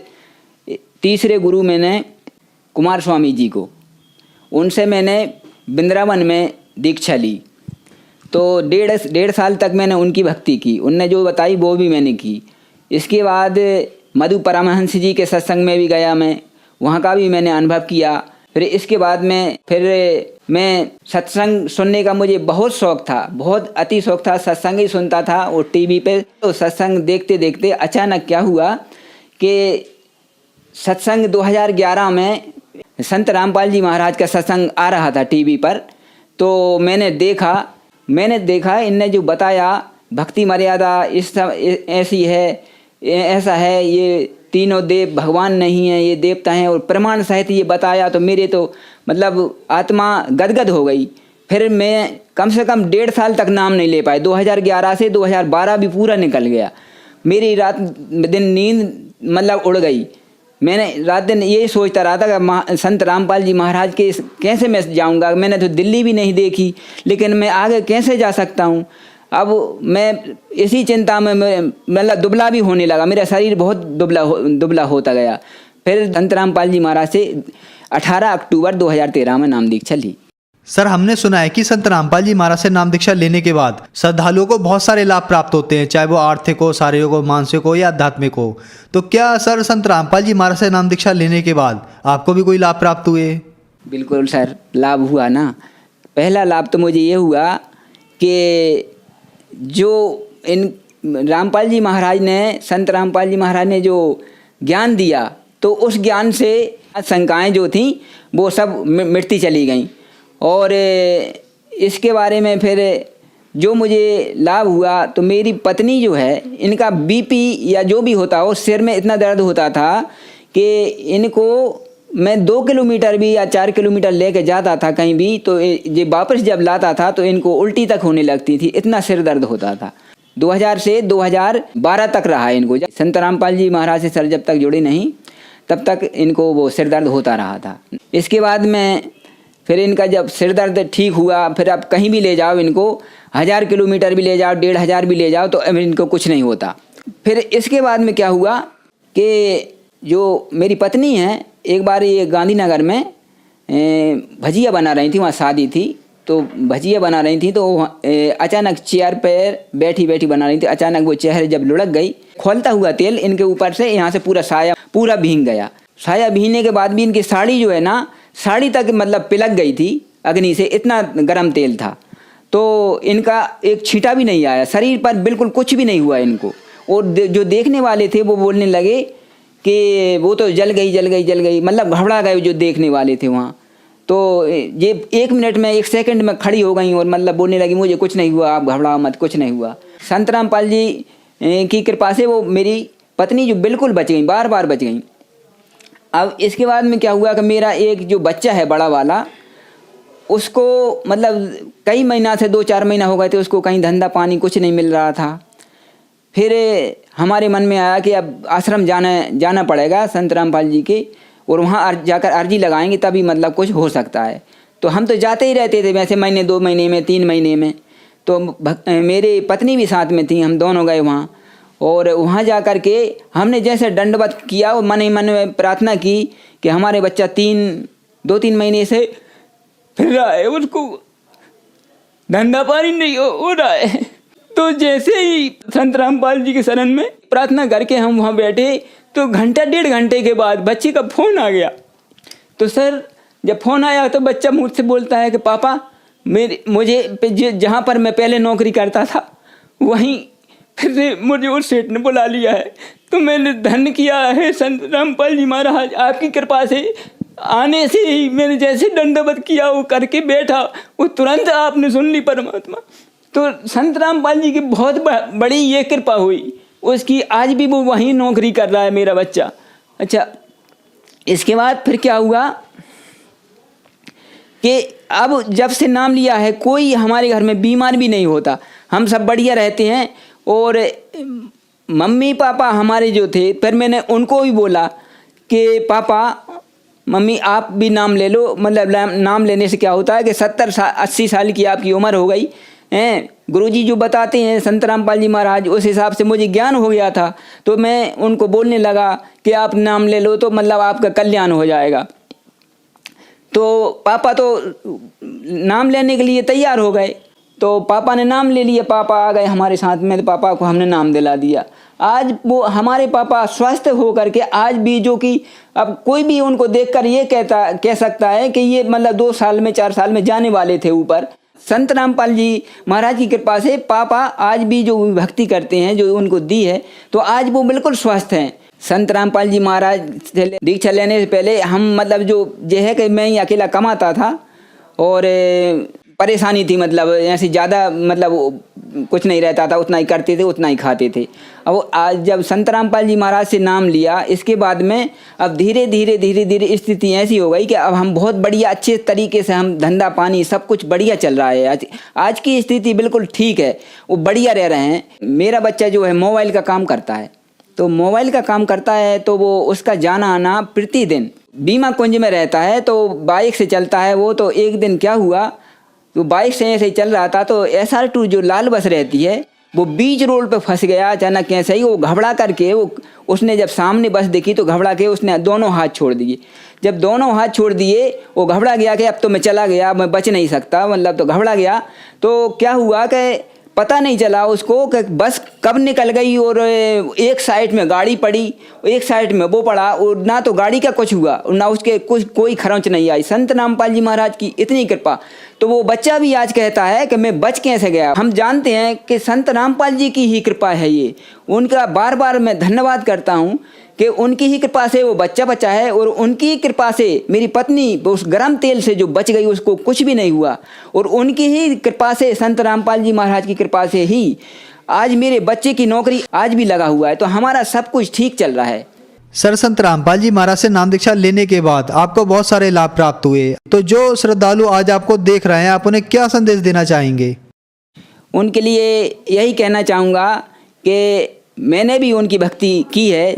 तीसरे गुरु मैंने कुमार स्वामी जी को, उनसे मैंने वृंदावन में दीक्षा ली। तो 1.5 साल तक मैंने उनकी भक्ति की, उनने जो बताई वो भी मैंने की। इसके बाद मधु परमहंस जी के सत्संग में भी गया मैं, वहाँ का भी मैंने अनुभव किया। फिर इसके बाद में मैं सत्संग सुनने का मुझे बहुत शौक़ था, बहुत अति शौक़ था। सत्संग ही सुनता था और टीवी पे। तो सत्संग देखते देखते अचानक क्या हुआ कि सत्संग 2011 में संत रामपाल जी महाराज का सत्संग आ रहा था टीवी पर। तो मैंने देखा इनने जो बताया भक्ति मर्यादा ऐसी है, ऐसा है, ये तीनों देव भगवान नहीं है, ये देवता हैं, और प्रमाण सहित ये बताया। तो मेरे तो मतलब आत्मा गदगद हो गई। फिर मैं कम से कम 1.5 साल तक नाम नहीं ले पाए। 2011 से 2012 भी पूरा निकल गया। मेरी रात दिन नींद मतलब उड़ गई। मैंने रात दिन यही सोचता रहा था कि संत रामपाल जी महाराज के कैसे मैं जाऊंगा। मैंने तो दिल्ली भी नहीं देखी, लेकिन मैं आगे कैसे जा सकता हूँ। अब मैं इसी चिंता में मतलब दुबला भी होने लगा, मेरा शरीर बहुत दुबला होता गया। फिर संत रामपाल जी महाराज से 18 अक्टूबर 2013 में नाम दीक्षा ली। सर हमने सुना है कि संत रामपाल जी महाराज से नाम दीक्षा लेने के बाद श्रद्धालुओं को बहुत सारे लाभ प्राप्त होते हैं, चाहे वो आर्थिक हो, शारीरिक हो, मानसिक हो या आध्यात्मिक हो। तो क्या सर संत रामपाल जी महाराज से नाम दीक्षा लेने के बाद आपको भी कोई लाभ प्राप्त हुए? बिल्कुल सर, लाभ हुआ ना। पहला लाभ तो मुझे ये हुआ कि जो इन रामपाल जी महाराज ने, संत रामपाल जी महाराज ने जो ज्ञान दिया, तो उस ज्ञान से शंकाएँ जो थीं वो सब मिटती चली गईं। और इसके बारे में फिर जो मुझे लाभ हुआ, तो मेरी पत्नी जो है, इनका बीपी या जो भी होता हो, सिर में इतना दर्द होता था कि इनको मैं 2 किलोमीटर भी या 4 किलोमीटर लेके जाता था कहीं भी, तो ये वापस जब लाता था तो इनको उल्टी तक होने लगती थी, इतना सिर दर्द होता था। 2000 से 2012 तक रहा इनको। संत रामपाल जी महाराज से सर जब तक जुड़े नहीं, तब तक इनको वो सिर दर्द होता रहा था। इसके बाद में फिर इनका जब सिर दर्द ठीक हुआ, फिर आप कहीं भी ले जाओ इनको, 1000 किलोमीटर भी ले जाओ, 1500 भी ले जाओ, तो अब इनको कुछ नहीं होता। फिर इसके बाद में क्या हुआ कि जो मेरी पत्नी है, एक बार ये गांधीनगर में भजिया बना रही थी, वहाँ शादी थी, तो भजिया बना रही थी, तो अचानक चेयर पर बैठी बैठी बना रही थी। अचानक वो चेहरे जब लुढ़क गई, खोलता हुआ तेल इनके ऊपर से यहाँ से पूरा साया पूरा भीग गया। साया भीगने के बाद भी इनकी साड़ी जो है ना, साड़ी तक मतलब पिलक गई थी अग्नि से, इतना गर्म तेल था। तो इनका एक छींटा भी नहीं आया, शरीर पर बिल्कुल कुछ भी नहीं हुआ इनको। और जो देखने वाले थे वो बोलने लगे कि वो तो जल गई, मतलब घबरा गए जो देखने वाले थे वहाँ। तो ये 1 मिनट में 1 सेकंड में खड़ी हो गई और मतलब बोलने लगी, मुझे कुछ नहीं हुआ, आप घबराओ मत, कुछ नहीं हुआ। संत रामपाल जी की कृपा से वो मेरी पत्नी जो बिल्कुल बच गई, बार बच गई। अब इसके बाद में क्या हुआ कि मेरा एक जो बच्चा है बड़ा वाला, उसको मतलब कई महीना से 2-4 महीना हो गए थे, उसको कहीं धंधा पानी कुछ नहीं मिल रहा था। फिर हमारे मन में आया कि अब आश्रम जाना पड़ेगा संत रामपाल जी के, और वहाँ जाकर अर्जी लगाएंगे तभी मतलब कुछ हो सकता है। तो हम तो जाते ही रहते थे वैसे, महीने 2 महीने में 3 महीने में। तो मेरी पत्नी भी साथ में थी, हम दोनों गए वहाँ। और वहाँ जा कर के हमने जैसे दंडवत किया और मन ही मन में प्रार्थना की कि हमारे बच्चा 2-3 महीने से फिर रहा है, उसको धंधा पानी नहीं हो रहा है। तो जैसे ही संत रामपाल जी के शरण में प्रार्थना करके हम वहाँ बैठे, तो घंटा 1.5 घंटे के बाद बच्चे का फ़ोन आ गया। तो सर जब फ़ोन आया तो बच्चा मुझसे बोलता है कि पापा मुझे जहाँ पर मैं पहले नौकरी करता था वहीं फिर से मुझे उस सेठ ने बुला लिया है। तो मैंने धन्य किया है संत रामपाल जी महाराज, आपकी कृपा से आने से ही मैंने जैसे दंडवत किया वो करके बैठा, वो तुरंत आपने सुन ली परमात्मा। तो संत रामपाल जी की बहुत बड़ी ये कृपा हुई उसकी, आज भी वो वहीं नौकरी कर रहा है मेरा बच्चा। अच्छा, इसके बाद फिर क्या हुआ कि अब जब से नाम लिया है कोई हमारे घर में बीमार भी नहीं होता, हम सब बढ़िया रहते हैं। और मम्मी पापा हमारे जो थे, फिर मैंने उनको भी बोला कि पापा मम्मी आप भी नाम ले लो, मतलब नाम लेने से क्या होता है कि 70-80 साल की आपकी उम्र हो गई हैं, गुरुजी जो बताते हैं संत रामपाल जी महाराज, उस हिसाब से मुझे ज्ञान हो गया था। तो मैं उनको बोलने लगा कि आप नाम ले लो तो मतलब आपका कल्याण हो जाएगा। तो पापा तो नाम लेने के लिए तैयार हो गए, तो पापा ने नाम ले लिया, पापा आ गए हमारे साथ में, तो पापा को हमने नाम दिला दिया। आज वो हमारे पापा स्वस्थ हो करके आज भी, जो कि अब कोई भी उनको देखकर ये कह सकता है कि ये मतलब 2 साल में 4 साल में जाने वाले थे ऊपर। संत रामपाल जी महाराज की कृपा से पापा आज भी जो भक्ति करते हैं जो उनको दी है, तो आज वो बिल्कुल स्वस्थ हैं। संत रामपाल जी महाराज से दीक्षा लेने से पहले हम मतलब जो है कि मैं ही अकेला कमाता था और परेशानी थी, मतलब ऐसी ज़्यादा मतलब कुछ नहीं रहता था, उतना ही करते थे उतना ही खाते थे। अब आज जब संत रामपाल जी महाराज से नाम लिया, इसके बाद में अब धीरे धीरे स्थिति ऐसी हो गई कि अब हम बहुत बढ़िया अच्छे तरीके से हम धंधा पानी सब कुछ बढ़िया चल रहा है। आज की स्थिति बिल्कुल ठीक है, वो बढ़िया रह रहे हैं। मेरा बच्चा जो है मोबाइल का काम करता है, तो मोबाइल का काम करता है तो वो उसका जाना आना प्रतिदिन बीमा कुंज में रहता है, तो बाइक से चलता है वो। तो एक दिन क्या हुआ, तो बाइक से ऐसे ही चल रहा था, तो SR2 जो लाल बस रहती है वो बीच रोड पे फंस गया अचानक। कैसे ही वो घबरा करके उसने जब सामने बस देखी तो घबरा के उसने दोनों हाथ छोड़ दिए। जब दोनों हाथ छोड़ दिए वो घबरा गया कि अब तो मैं चला गया, मैं बच नहीं सकता, मतलब तो घबरा गया। तो क्या हुआ कि पता नहीं चला उसको कि बस कब निकल गई और एक साइड में गाड़ी पड़ी, एक साइड में वो पड़ा, और ना तो गाड़ी का कुछ हुआ ना उसके कोई खरोंच नहीं आई। संत रामपाल जी महाराज की इतनी कृपा। तो वो बच्चा भी आज कहता है कि मैं बच कैसे गया। हम जानते हैं कि संत रामपाल जी की ही कृपा है ये, उनका बार बार मैं धन्यवाद करता हूँ कि उनकी ही कृपा से वो बच्चा बचा है, और उनकी ही कृपा से मेरी पत्नी उस गर्म तेल से जो बच गई उसको कुछ भी नहीं हुआ, और उनकी ही कृपा से संत रामपाल जी महाराज की कृपा से ही आज मेरे बच्चे की नौकरी आज भी लगा हुआ है। तो हमारा सब कुछ ठीक चल रहा है। सर, संत रामपाल जी महाराज से नाम दीक्षा लेने के बाद आपको बहुत सारे लाभ प्राप्त हुए, तो जो श्रद्धालु आज आपको देख रहे हैं आप उन्हें क्या संदेश देना चाहेंगे? उनके लिए यही कहना चाहूँगा कि मैंने भी उनकी भक्ति की है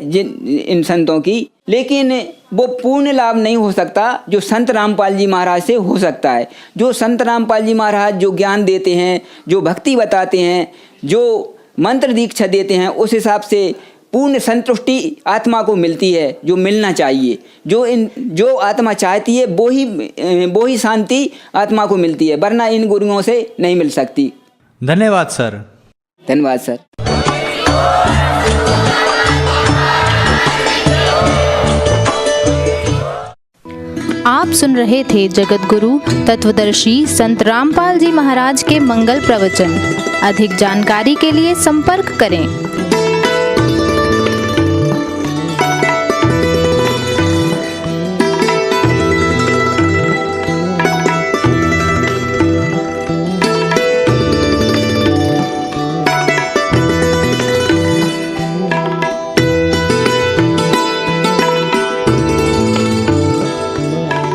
इन संतों की, लेकिन वो पूर्ण लाभ नहीं हो सकता जो संत रामपाल जी महाराज से हो सकता है। जो संत रामपाल जी महाराज जो ज्ञान देते हैं, जो भक्ति बताते हैं, जो मंत्र दीक्षा देते हैं, उस हिसाब से पूर्ण संतुष्टि आत्मा को मिलती है जो मिलना चाहिए। जो आत्मा चाहती है वो ही शांति आत्मा को मिलती है, वरना इन गुरुओं से नहीं मिल सकती। धन्यवाद सर। धन्यवाद सर। आप सुन रहे थे जगत गुरु तत्वदर्शी संत रामपाल जी महाराज के मंगल प्रवचन। अधिक जानकारी के लिए संपर्क करें